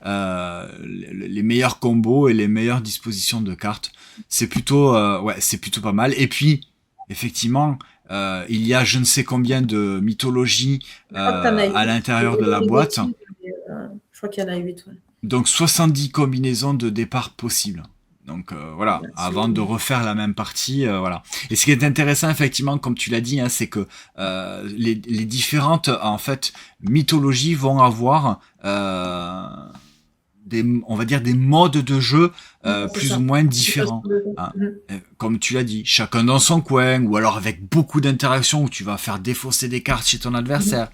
les meilleurs combos et les meilleures dispositions de cartes. C'est plutôt, ouais, c'est plutôt pas mal. Et puis, effectivement, il y a je ne sais combien de mythologies Je crois que t'en as à 8. Je l'intérieur vais de dire la des boîte. bêtises, mais, je crois qu'il y en a 8, ouais. Donc 70 combinaisons de départ possibles. Donc voilà, Ouais, avant de refaire la même partie, voilà. Et ce qui est intéressant effectivement, comme tu l'as dit, hein, c'est que les différentes en fait mythologies vont avoir des, on va dire des modes de jeu ouais, c'est plus ou ça. moins Des façons différents. de jouer. Hein. Comme tu l'as dit, chacun dans son coin, ou alors avec beaucoup d'interactions où tu vas faire défausser des cartes chez ton adversaire,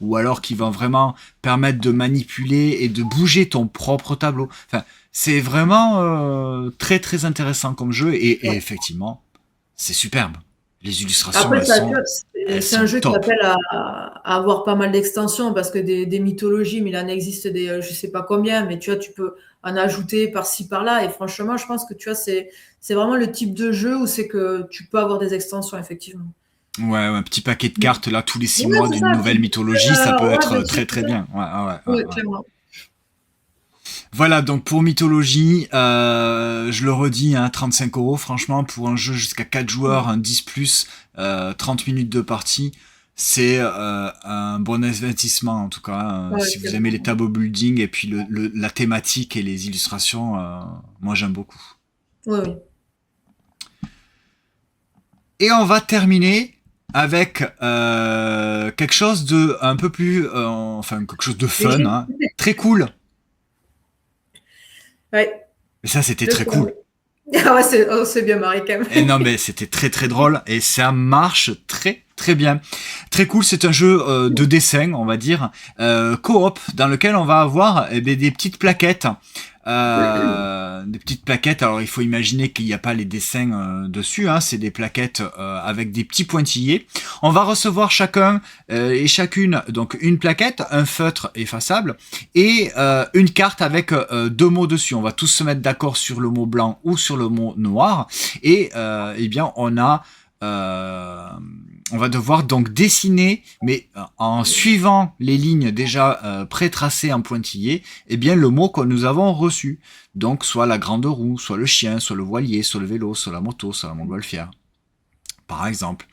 ou alors qui vont vraiment permettre de manipuler et de bouger ton propre tableau. Enfin, c'est vraiment très intéressant comme jeu et Ouais. effectivement, c'est superbe. Les illustrations, Après, ça, tu vois, elles c'est un sont jeu qui top. appelle à avoir pas mal d'extensions parce que des mythologies, mais il en existe des, je sais pas combien, mais tu vois, tu peux en ajouter par-ci, par-là. Et franchement, je pense que tu vois, c'est vraiment le type de jeu où c'est que tu peux avoir des extensions, effectivement. Ouais, un petit paquet de Ouais, cartes là tous les 6 mois c'est d'une ça, nouvelle mythologie, ça peut ouais, être de trucs, très bien. ouais, Ouais. clairement. Voilà, donc pour mythologie, je le redis, hein, 35 €, franchement, pour un jeu jusqu'à 4 joueurs, un 10 plus, 30 minutes de partie, c'est un bon investissement en tout cas. Ouais, Si vous aimez les clairement. tableau building et puis la thématique et les illustrations, moi j'aime beaucoup. Ouais, oui. Et on va terminer avec quelque chose de un peu plus, enfin quelque chose de fun, Léger. hein, très cool. Ouais, Et ça, c'était le très cool. Ah ouais, on s'est bien marré quand Et même. non, mais c'était très drôle et ça marche très bien. Très cool, c'est un jeu de dessin, on va dire, coop, dans lequel on va avoir des petites plaquettes. Des petites plaquettes, alors il faut imaginer qu'il n'y a pas les dessins dessus, hein, c'est des plaquettes avec des petits pointillés. On va recevoir chacun et chacune donc une plaquette, un feutre effaçable et une carte avec deux mots dessus. On va tous se mettre d'accord sur le mot blanc ou sur le mot noir et eh bien on va devoir donc dessiner, mais en suivant les lignes déjà pré-tracées en pointillés, eh bien le mot que nous avons reçu. Donc soit la grande roue, soit le chien, soit le voilier, soit le vélo, soit la moto, soit la montgolfière, par exemple.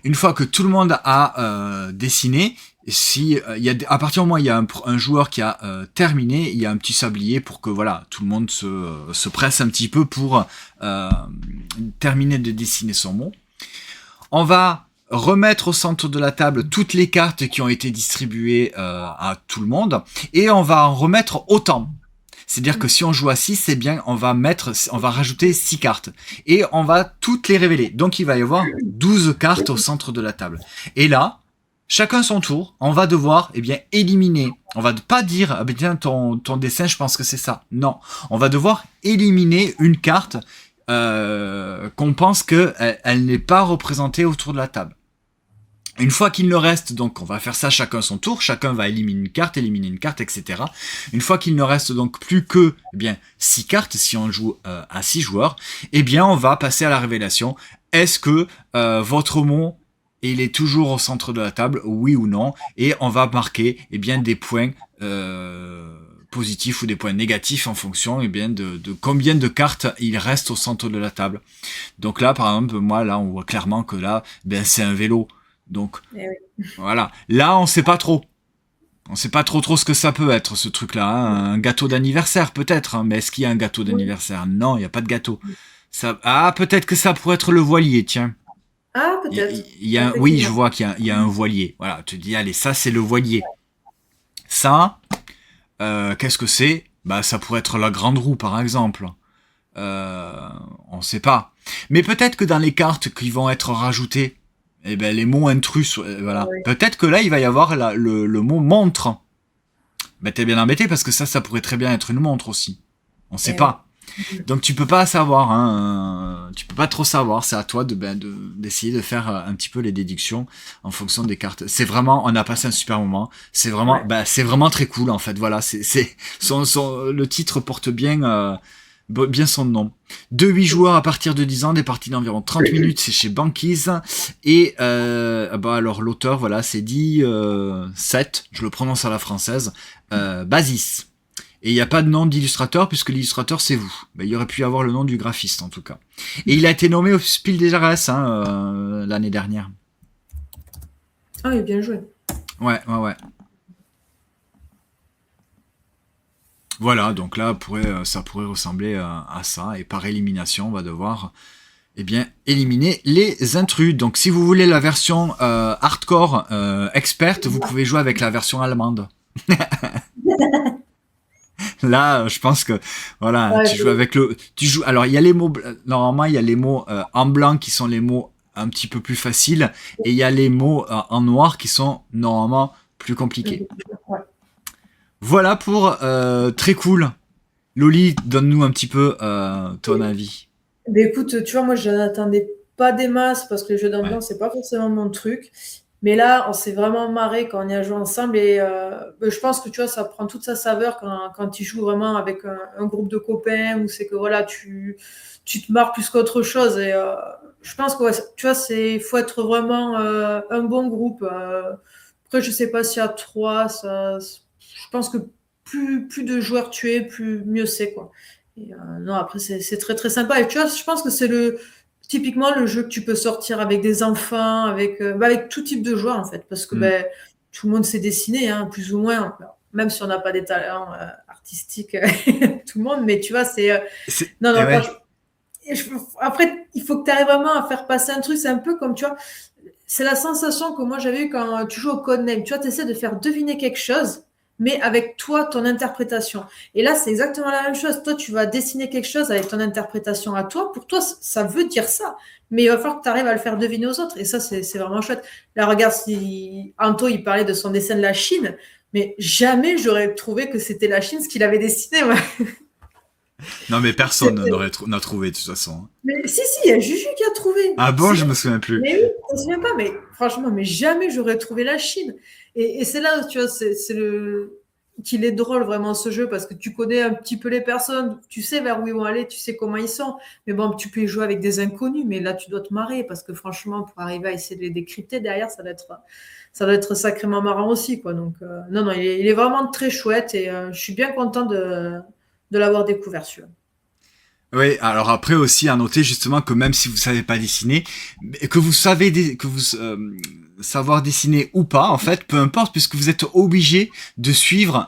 Une fois que tout le monde a dessiné, si y a, à partir du moment où il y a un joueur qui a terminé, il y a un petit sablier pour que voilà tout le monde se presse un petit peu pour terminer de dessiner son mot. On va remettre au centre de la table toutes les cartes qui ont été distribuées à tout le monde et on va en remettre autant. C'est-à-dire que si on joue à 6, c'est bien, on va rajouter 6 cartes. Et on va toutes les révéler. Donc il va y avoir 12 cartes au centre de la table. Et là, chacun son tour, on va devoir éliminer. On va pas dire, ah ben tiens, ton dessin, je pense que c'est ça. Non, on va devoir éliminer une carte qu'on pense qu'elle n'est pas représentée autour de la table. Une fois qu'il ne reste, donc on va faire ça chacun son tour, chacun va éliminer une carte, etc. Une fois qu'il ne reste donc plus que 6 cartes, si on joue à 6 joueurs, on va passer à la révélation. Est-ce que votre mot, il est toujours au centre de la table, oui ou non? Et on va marquer des points positifs ou des points négatifs en fonction de combien de cartes il reste au centre de la table. Donc là, par exemple, moi, là, on voit clairement que là, c'est un vélo. Donc, voilà. Là, on sait pas trop. On sait pas trop ce que ça peut être, ce truc-là. Hein. Un gâteau d'anniversaire, peut-être. Hein. Mais est-ce qu'il y a un gâteau d'anniversaire? Non, il n'y a pas de gâteau. Peut-être que ça pourrait être le voilier, tiens. Ah, peut-être. Oui, je vois qu'il y a un voilier. Voilà, tu te dis, allez, ça, c'est le voilier. Ça, qu'est-ce que c'est? Ça pourrait être la grande roue, par exemple. On sait pas. Mais peut-être que dans les cartes qui vont être rajoutées, les mots intrus, voilà. Oui. Peut-être que là, il va y avoir le mot montre. T'es bien embêté parce que ça pourrait très bien être une montre aussi. On sait pas. Oui. Donc tu peux pas savoir, hein. Tu peux pas trop savoir. C'est à toi d'essayer de faire un petit peu les déductions en fonction des cartes. C'est vraiment, on a passé un super moment. C'est vraiment, c'est vraiment très cool en fait. Voilà, le titre porte bien son nom. 2-8 joueurs à partir de 10 ans, des parties d'environ 30 minutes, c'est chez Banquise. Et alors l'auteur, voilà, c'est dit 7, je le prononce à la française, Basis. Et il n'y a pas de nom d'illustrateur, puisque l'illustrateur, c'est vous. Il y aurait pu y avoir le nom du graphiste, en tout cas. Et il a été nommé au Spiel des Jahres l'année dernière. Ah, il est bien joué. Ouais. Voilà, donc là, ça pourrait ressembler à ça. Et par élimination, on va devoir éliminer les intrus. Donc si vous voulez la version hardcore experte, vous pouvez jouer avec la version allemande. Là, je pense que voilà, tu joues avec alors il y a les mots, normalement il y a les mots en blanc qui sont les mots un petit peu plus faciles, et il y a les mots en noir qui sont normalement plus compliqués. Ouais. Voilà pour très cool. Loli, donne-nous un petit peu ton avis. Écoute, tu vois, moi je n'attendais pas des masses parce que les jeux d'ambiance, c'est pas forcément mon truc. Mais là, on s'est vraiment marré quand on y a joué ensemble, et je pense que tu vois, ça prend toute sa saveur quand tu joues vraiment avec un groupe de copains, où c'est que voilà, tu te marres plus qu'autre chose. Et je pense que tu vois, faut être vraiment un bon groupe. Après, je sais pas si à 3, je pense que plus de joueurs tu es, mieux c'est, quoi. Et, non, après, c'est très très sympa. Et tu vois, je pense que c'est typiquement le jeu que tu peux sortir avec des enfants, avec tout type de joueurs, en fait. Parce que tout le monde sait dessiner, hein, plus ou moins. Même si on n'a pas des talents artistiques, tout le monde. Mais tu vois, non, après, il faut que tu arrives vraiment à faire passer un truc. C'est un peu comme, tu vois, c'est la sensation que moi j'avais eu quand tu joues au Codename. Tu vois, tu essaies de faire deviner quelque chose, mais avec toi, ton interprétation. Et là, c'est exactement la même chose. Toi, tu vas dessiner quelque chose avec ton interprétation à toi. Pour toi, ça veut dire ça. Mais il va falloir que tu arrives à le faire deviner aux autres. Et ça, c'est vraiment chouette. Là, regarde, Anto, il parlait de son dessin de la Chine, mais jamais j'aurais trouvé que c'était la Chine ce qu'il avait dessiné. Non, mais personne n'a trouvé de toute façon. Mais si, il y a Juju qui a trouvé. Ah bon, je me souviens plus. Mais oui, je me souviens pas, mais franchement, mais jamais j'aurais trouvé la Chine. Et c'est là, tu vois, qu'il est drôle vraiment ce jeu, parce que tu connais un petit peu les personnes, tu sais vers où ils vont aller, tu sais comment ils sont. Mais bon, tu peux y jouer avec des inconnus, mais là, tu dois te marrer, parce que franchement, pour arriver à essayer de les décrypter derrière, ça doit être sacrément marrant aussi, quoi. Donc, non, il est vraiment très chouette, et je suis bien content de l'avoir découvert, celui-là. Oui, alors après aussi à noter justement que même si vous savez pas dessiner, que vous savez savoir dessiner ou pas, en fait, peu importe, puisque vous êtes obligé de suivre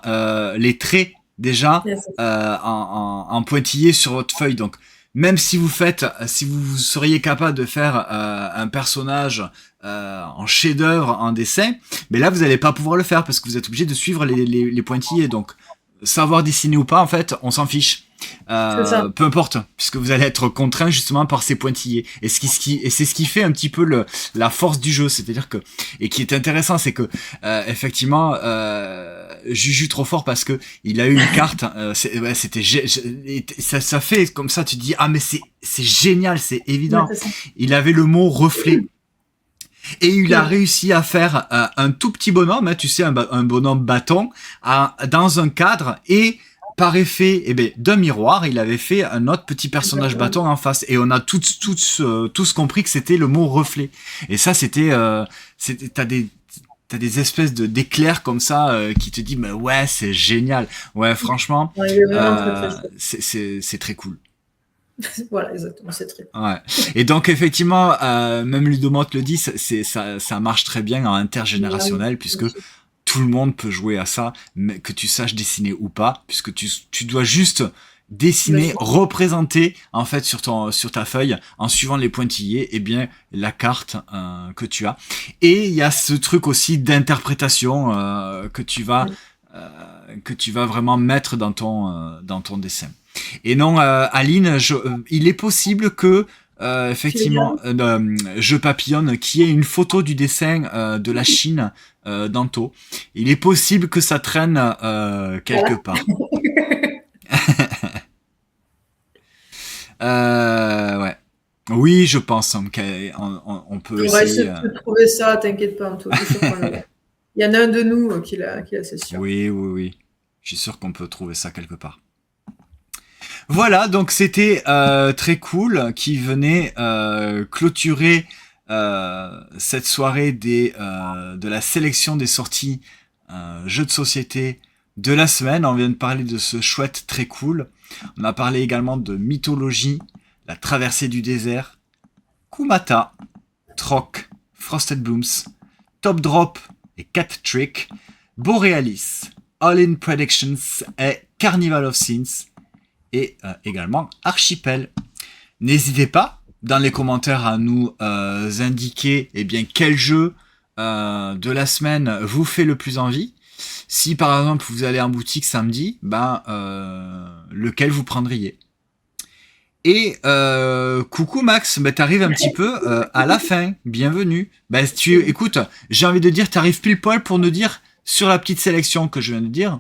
les traits déjà en pointillé sur votre feuille. Donc même si vous seriez capable de faire un personnage en chef-d'œuvre en dessin, mais là vous n'allez pas pouvoir le faire parce que vous êtes obligé de suivre les pointillés. Donc savoir dessiner ou pas, en fait, on s'en fiche. Peu importe, puisque vous allez être contraint justement par ces pointillés. Et c'est ce qui fait un petit peu la force du jeu, c'est-à-dire que, et qui est intéressant, c'est que effectivement, Juju trop fort parce que il a eu une carte. Ça fait comme ça, tu te dis ah mais c'est génial, c'est évident. Ouais, c'est ça. Il avait le mot reflet. Et il a réussi à faire un tout petit bonhomme, hein, tu sais, un bonhomme bâton, dans un cadre, et par effet d'un miroir, il avait fait un autre petit personnage bâton en face. Et on a tous compris que c'était le mot reflet. Et ça, t'as des espèces d'éclairs comme ça qui te disent, mais ouais, c'est génial. Ouais, franchement, Ouais, il est vraiment très, très chouette. c'est très cool. Voilà, exactement, c'est très cool. Ouais. Et donc effectivement, même Ludomote le dit, ça marche très bien en Ah oui, intergénérationnel puisque bien sûr. tout le monde peut jouer à ça, mais que tu saches dessiner ou pas, puisque tu dois juste Bien dessiner, sûr. représenter en fait sur ta feuille en suivant les pointillés, et bien la carte que tu as. Et il y a ce truc aussi d'interprétation que tu vas vraiment mettre dans ton dessin. Et non, Aline, il est possible que Tu les effectivement, gardes? Je papillonne, qui est une photo du dessin de la Chine d'Anto. Il est possible que ça traîne quelque Voilà. part. Ouais. Oui, je pense on peut On va essayer essayer. de te trouver ça, t'inquiète pas, Anto, je suis sûr qu'on le voit. Il y en a un de nous qui l'a, c'est sûr. Oui, oui, oui. Je suis sûr qu'on peut trouver ça quelque part. Voilà, donc c'était très cool qui venait clôturer cette soirée de la sélection des sorties jeux de société de la semaine. On vient de parler de ce chouette très cool. On a parlé également de mythologie, la traversée du désert, Kumata, Troc, Frosted Blooms, Top Drop et Cat Trick, Borealis, All In Predictions et Carnival of Sins, et également Archipel. N'hésitez pas dans les commentaires à nous indiquer quel jeu de la semaine vous fait le plus envie. Si par exemple vous allez en boutique samedi, lequel vous prendriez. Et coucou Max, t'arrives un petit peu à la fin. Bienvenue. Écoute, j'ai envie de dire, t'arrives pile poil pour nous dire sur la petite sélection que je viens de dire,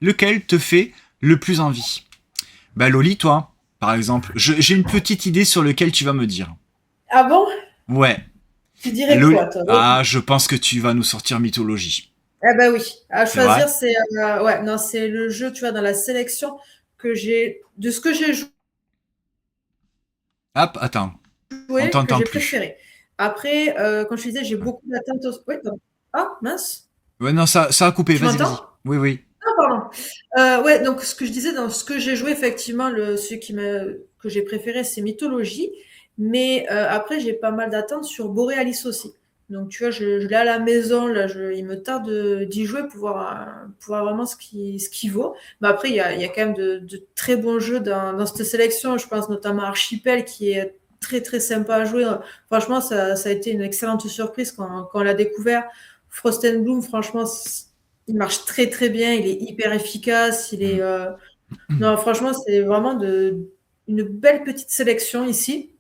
lequel te fait le plus envie. Loli, toi, par exemple, j'ai une petite idée sur lequel tu vas me dire. Ah bon? Ouais. Tu dirais quoi, toi? Ah, je pense que tu vas nous sortir mythologie. Ah bah oui. À C'est vrai? choisir, ouais, non, c'est le jeu, tu vois, dans la sélection de ce que j'ai Hop, attends, on joué, que t'entend j'ai plus. préféré. Après, quand je disais, j'ai Ouais, beaucoup d'attentes. Oui, pardon. Ah, mince. ouais non, ça a coupé, Tu vas-y, m'entends? vas-y. Oui, oui. Ah, pardon. Ouais, donc ce que je disais, dans ce que j'ai joué, effectivement, celui que j'ai préféré, c'est Mythologie. Mais après, j'ai pas mal d'attentes sur Borealis aussi. Donc, tu vois, je l'ai à la maison, là, il me tarde d'y jouer pour voir vraiment ce qu'il vaut. Mais après, il y a quand même de très bons jeux dans cette sélection. Je pense notamment à Archipel, qui est très, très sympa à jouer. Franchement, ça a été une excellente surprise quand on l'a découvert. Frost and Bloom, franchement, il marche très très bien, il est hyper efficace, non, franchement, c'est vraiment une belle petite sélection ici.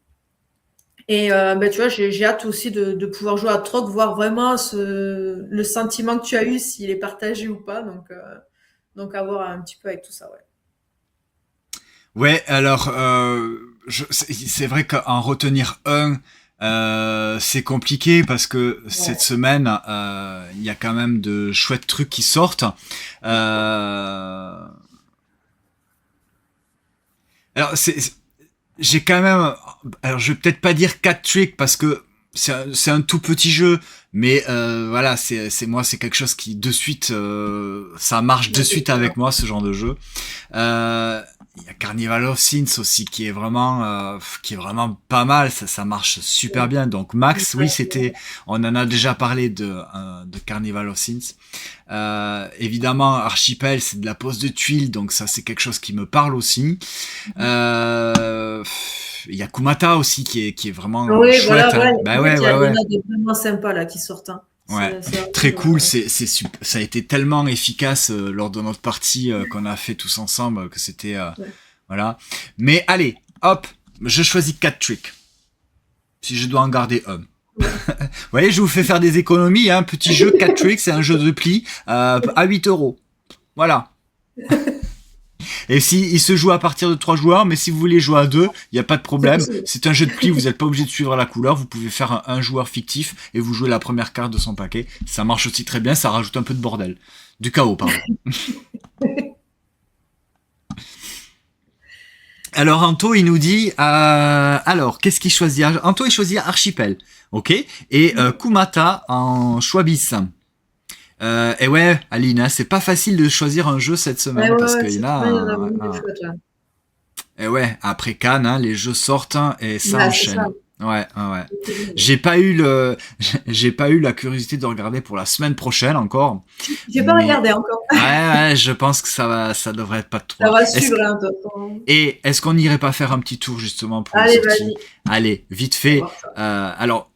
Et tu vois, j'ai hâte aussi de pouvoir jouer à Troc, voir vraiment le sentiment que tu as eu, s'il est partagé ou pas. Donc à voir un petit peu avec tout ça, ouais. Ouais, alors, c'est vrai qu'en retenir un, c'est compliqué parce que cette Ouais. semaine, il y a quand même de chouettes trucs qui sortent. Euh, alors, j'ai quand même, alors je vais peut-être pas dire 4 tricks parce que c'est un tout petit jeu, mais voilà, c'est quelque chose qui de suite, ça marche de Ouais, c'est suite clair. avec moi ce genre de jeu. Il y a Carnival of Sins aussi qui est vraiment pas mal, ça marche super bien. Donc Max, oui, on en a déjà parlé de Carnival of Sins. Évidemment, Archipel, c'est de la pose de tuiles, donc ça c'est quelque chose qui me parle aussi. Il y a Kumata aussi qui est vraiment Oui, chouette. voilà, Hein. ouais. Bah En fait, ouais, il ouais, y en ouais. a des vraiment sympas là qui sortent, hein. Ouais, C'est très vraiment, cool. Ça a été tellement efficace lors de notre partie qu'on a fait tous ensemble que c'était ouais. voilà. Mais allez, hop, je choisis 4 tricks. Si je dois en garder un. Ouais. Vous voyez, je vous fais faire des économies. Hein. Petit jeu 4 tricks, c'est un jeu de pli à 8 euros. Voilà. Et si il se joue à partir de 3 joueurs, mais si vous voulez jouer à 2, il n'y a pas de C'est problème. possible. C'est un jeu de pli, vous n'êtes pas obligé de suivre la couleur. Vous pouvez faire un joueur fictif et vous jouez la première carte de son paquet. Ça marche aussi très bien, ça rajoute un peu de bordel. Du chaos, pardon. Alors Anto, il nous dit, alors qu'est-ce qu'il choisit? Anto, il choisit Archipel, ok? Et Kumata en choix bis. Et ouais, Aline, hein, c'est pas facile de choisir un jeu cette Ouais, semaine ouais, parce ouais, qu'il y en cette a semaine, il y en a vraiment des chouettes, là. et ouais, après Cannes, hein, les jeux sortent hein, et ça Bah, c'est ça. enchaîne. Ouais, ouais, ouais. J'ai pas eu j'ai pas eu la curiosité de regarder pour la semaine prochaine encore, J'ai pas mais regardé encore. ouais, ouais, je pense que ça devrait être pas de Ça trop. va Est-ce suivre, hein, de toute façon. et est-ce qu'on n'irait pas faire un petit tour justement pour les Allez, sorties? vas-y, Allez, vite on va fait. voir ça. Alors,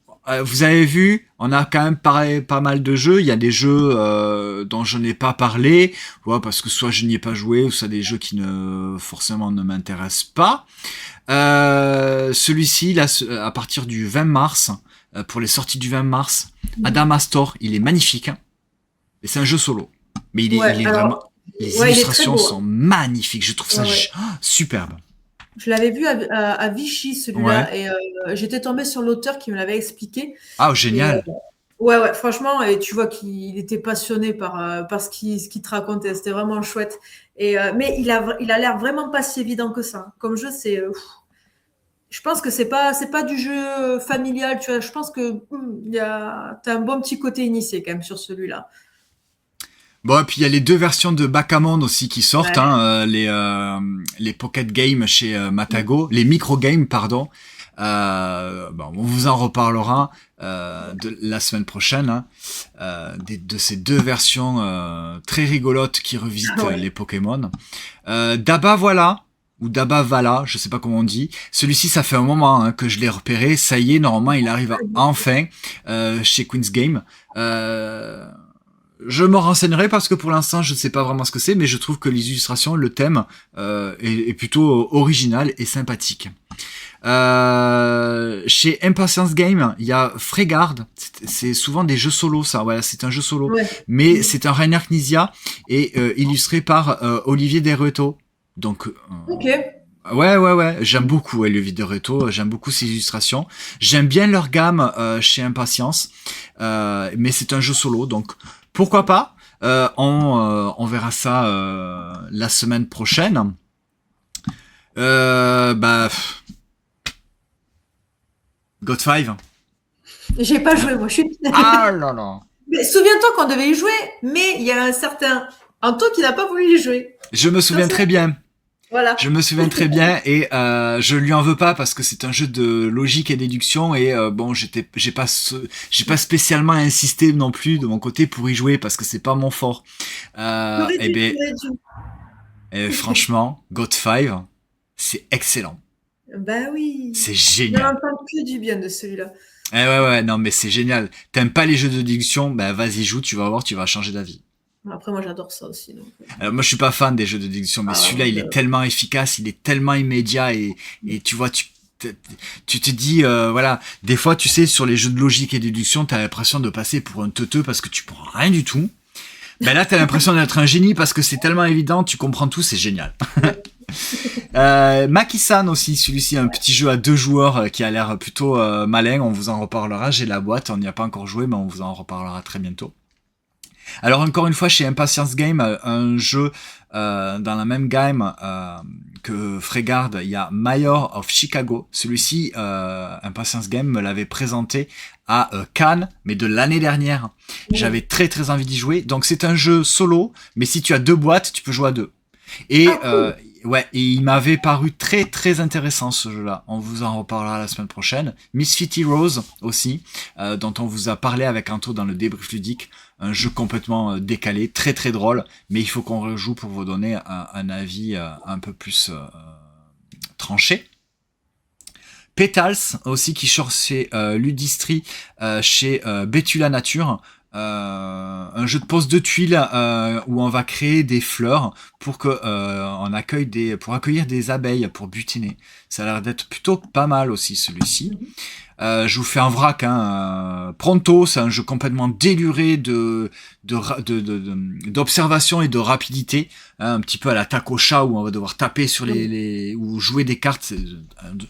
vous avez vu, on a quand même pas mal de jeux. Il y a des jeux dont je n'ai pas parlé, ouais, parce que soit je n'y ai pas joué, ou soit des jeux qui ne forcément ne m'intéressent pas. Celui-ci, là, à partir du 20 mars, pour les sorties du 20 mars, Adamastor, il est magnifique. Hein. Et c'est un jeu solo. Mais Ouais, il est vraiment... alors, Les ouais, il est très illustrations beau, sont hein. magnifiques. Je trouve ça Ouais, ouais. superbe. Je l'avais vu à Vichy, Ouais. celui-là, et j'étais tombée sur l'auteur qui me l'avait expliqué. Ah, Et génial. ouais, ouais, franchement, et tu vois qu'il était passionné par ce qu'il te racontait. C'était vraiment chouette. Mais il a l'air vraiment pas si évident que ça. Comme jeu, je pense que c'est pas du jeu familial, tu vois. Je pense que t'as un bon petit côté initié quand même sur celui-là. Bon, et puis il y a les deux versions de Backgammon aussi qui sortent, Ouais. hein, les Pocket Games chez Matago, les Micro Games, pardon. Bon, on vous en reparlera de la semaine prochaine, hein, de ces deux versions très rigolotes qui revisitent Ah ouais. les Pokémon. Daba voilà, ou Daba Vala, je sais pas comment on dit. Celui-ci, ça fait un moment hein, que je l'ai repéré. Ça y est, normalement, il arrive enfin chez Queen's Game. Je me renseignerai parce que pour l'instant je ne sais pas vraiment ce que c'est, mais je trouve que les illustrations, le thème est plutôt original et sympathique. Chez Impatience Game, il y a Frégard. C'est souvent des jeux solo, ça. Voilà, c'est un jeu solo, Ouais. mais c'est un Rainer Knizia et illustré par Olivier Desreto. Donc Ok. ouais, j'aime beaucoup Olivier Desreto, j'aime beaucoup ses illustrations. J'aime bien leur gamme chez Impatience, mais c'est un jeu solo, donc pourquoi pas. On verra ça la semaine prochaine. Bah, God 5. J'ai pas joué, moi. Je suis. Ah là là. Mais souviens-toi qu'on devait y jouer, mais il y a un certain Anto qui n'a pas voulu y jouer. Je me souviens très bien. Voilà. Je me souviens très bien et je lui en veux pas parce que c'est un jeu de logique et déduction et bon j'ai pas spécialement insisté non plus de mon côté pour y jouer parce que c'est pas mon fort. T'aurais Et dû, ben t'aurais dû. franchement God 5 c'est excellent, Bah oui. c'est Je génial. n'entends que du bien de celui-là. Ouais non mais c'est génial. T'aimes pas les jeux de déduction, ben vas-y joue, tu vas voir, tu vas changer d'avis. Après, moi, j'adore ça aussi. Donc. Alors moi je suis pas fan des jeux de déduction, mais Ah, celui-là il est tellement efficace, il est tellement immédiat et tu vois tu te dis voilà, des fois tu sais sur les jeux de logique et déduction t'as l'impression de passer pour un teuteux parce que tu comprends rien du tout. Ben là t'as l'impression d'être un génie parce que c'est tellement évident, tu comprends tout, c'est génial. Maki-san aussi, celui-ci un petit jeu à 2 joueurs qui a l'air plutôt malin, on vous en reparlera, j'ai la boîte, on n'y a pas encore joué mais on vous en reparlera très bientôt. Alors encore une fois chez Impatience Game, un jeu dans la même gamme que Frégard, il y a Mayor of Chicago. Celui-ci, Impatience Game me l'avait présenté à Cannes, mais de l'année dernière. J'avais très envie d'y jouer. Donc c'est un jeu solo, mais si tu as 2 boîtes, tu peux jouer à 2. Et ouais, et il m'avait paru très intéressant ce jeu-là. On vous en reparlera la semaine prochaine. Misfit Heroes aussi, dont on vous a parlé avec Anto dans le débrief ludique. Un jeu complètement décalé, très drôle, mais il faut qu'on rejoue pour vous donner un avis un peu plus tranché. Petals aussi qui sort chez Ludistri, chez Betula Nature. un jeu de pose de tuiles où on va créer des fleurs pour que pour accueillir des abeilles pour butiner. Ça a l'air d'être plutôt pas mal aussi celui-ci. Je vous fais un vrac, hein. Pronto, c'est un jeu complètement déluré d'observation et de rapidité, hein, un petit peu à la tac au chat où on va devoir taper sur ou jouer des cartes. C'est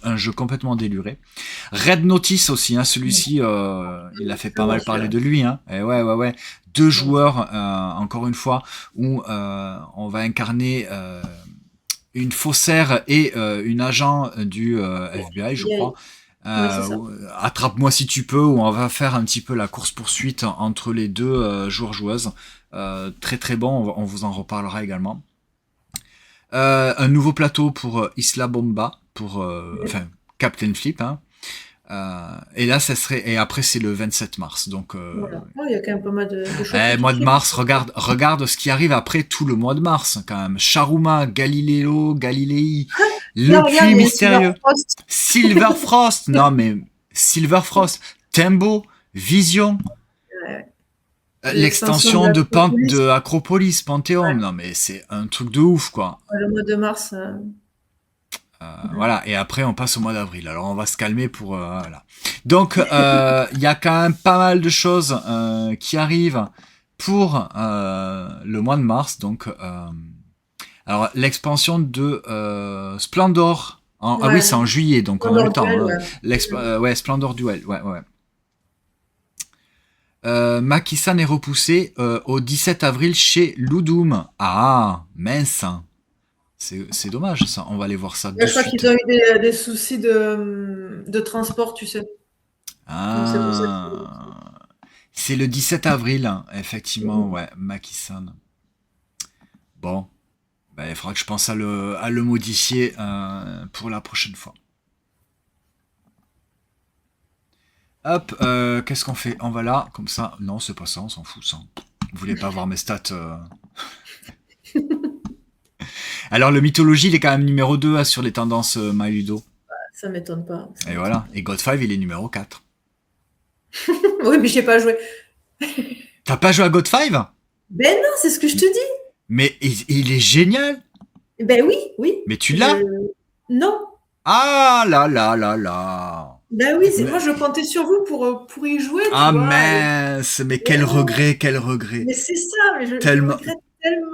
un jeu complètement déluré. Red Notice aussi, hein, celui-ci, il a fait pas mal parler de lui, hein. Et ouais. Deux joueurs, encore une fois, où on va incarner une faussaire et une agent du FBI, je crois. Attrape-moi si tu peux, où on va faire un petit peu la course-poursuite entre les deux joueurs-joueuses. Très très bon, on vous en reparlera également. Un nouveau plateau pour Isla Bomba, pour Captain Flip, hein. Et là, ça serait, et après c'est le 27 mars, donc. Voilà. Il y a quand même pas mal de choses. Mois de mars, regarde ce qui arrive après tout le mois de mars, quand même. Charuma, Galilei, le puits mystérieux, Silver Frost, non mais Silver Frost, Tembo, Vision, l'extension de Acropolis, Panthéon, non mais c'est un truc de ouf quoi. Le mois de mars. Voilà, et après on passe au mois d'avril. Alors on va se calmer pour voilà. Donc il y a quand même pas mal de choses qui arrivent pour le mois de mars. Donc alors l'expansion de Splendor. Ah oui, c'est en juillet, donc en même temps. Splendor Duel, ouais. Maki-san est repoussé au 17 avril chez Ludum. Ah, mince. C'est dommage ça, on va aller voir ça de suite. Je crois qu'ils ont eu des soucis de transport, tu sais. C'est le 17 avril, hein, effectivement, ouais, Maki-san. Bon, il faudra que je pense à le modifier pour la prochaine fois. Hop, qu'est-ce qu'on fait? On va là, comme ça. Non, c'est pas ça, on s'en fout ça. Vous voulez pas voir mes stats Alors, le Mythologie, il est quand même numéro 2 sur les tendances MyLudo. Ça m'étonne pas. Et voilà. Et God 5, il est numéro 4. Oui, mais j'ai pas joué. T'as pas joué à God 5? Ben non, c'est ce que je te dis. Mais il est génial. Ben oui. Mais tu l'as? Non. Ah là. Ben oui, moi je comptais sur vous pour y jouer. Ah mince, mais quel regret. Mais c'est ça, mais je regrette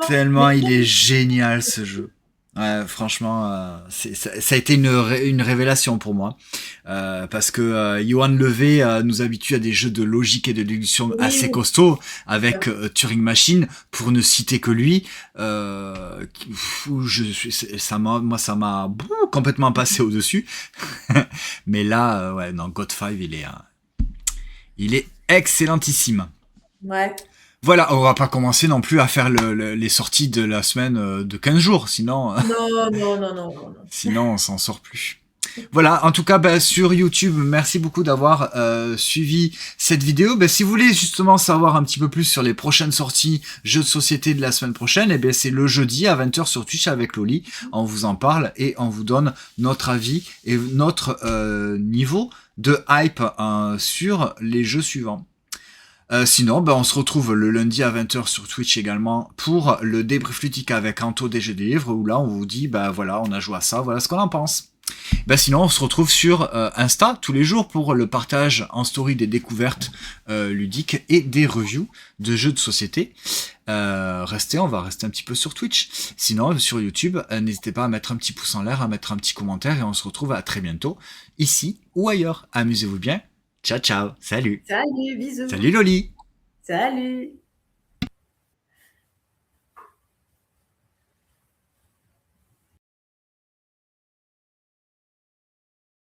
tellement il est génial ce jeu. Ouais, franchement, ça a été une révélation pour moi. Parce que Johan Levé nous habitue à des jeux de logique et de déduction assez costauds, avec Turing Machine, pour ne citer que lui. Ça m'a complètement passé au-dessus. Mais là, God 5, il est excellentissime. Ouais. Voilà, on va pas commencer non plus à faire les sorties de la semaine de 15 jours, sinon... Non. Sinon, on s'en sort plus. Voilà, en tout cas, sur YouTube, merci beaucoup d'avoir suivi cette vidéo. Si vous voulez justement savoir un petit peu plus sur les prochaines sorties jeux de société de la semaine prochaine, c'est le jeudi à 20h sur Twitch avec Loli. On vous en parle et on vous donne notre avis et notre niveau de hype sur les jeux suivants. Sinon, on se retrouve le lundi à 20h sur Twitch également pour le débrief ludique avec Anto des jeux des livres, où là on vous dit, voilà, on a joué à ça, voilà ce qu'on en pense. Sinon, on se retrouve sur Insta tous les jours pour le partage en story des découvertes ludiques et des reviews de jeux de société. On va rester un petit peu sur Twitch. Sinon, sur YouTube, n'hésitez pas à mettre un petit pouce en l'air, à mettre un petit commentaire, et on se retrouve à très bientôt, ici ou ailleurs. Amusez-vous bien. Ciao, salut. Salut, bisous. Salut Loli. Salut.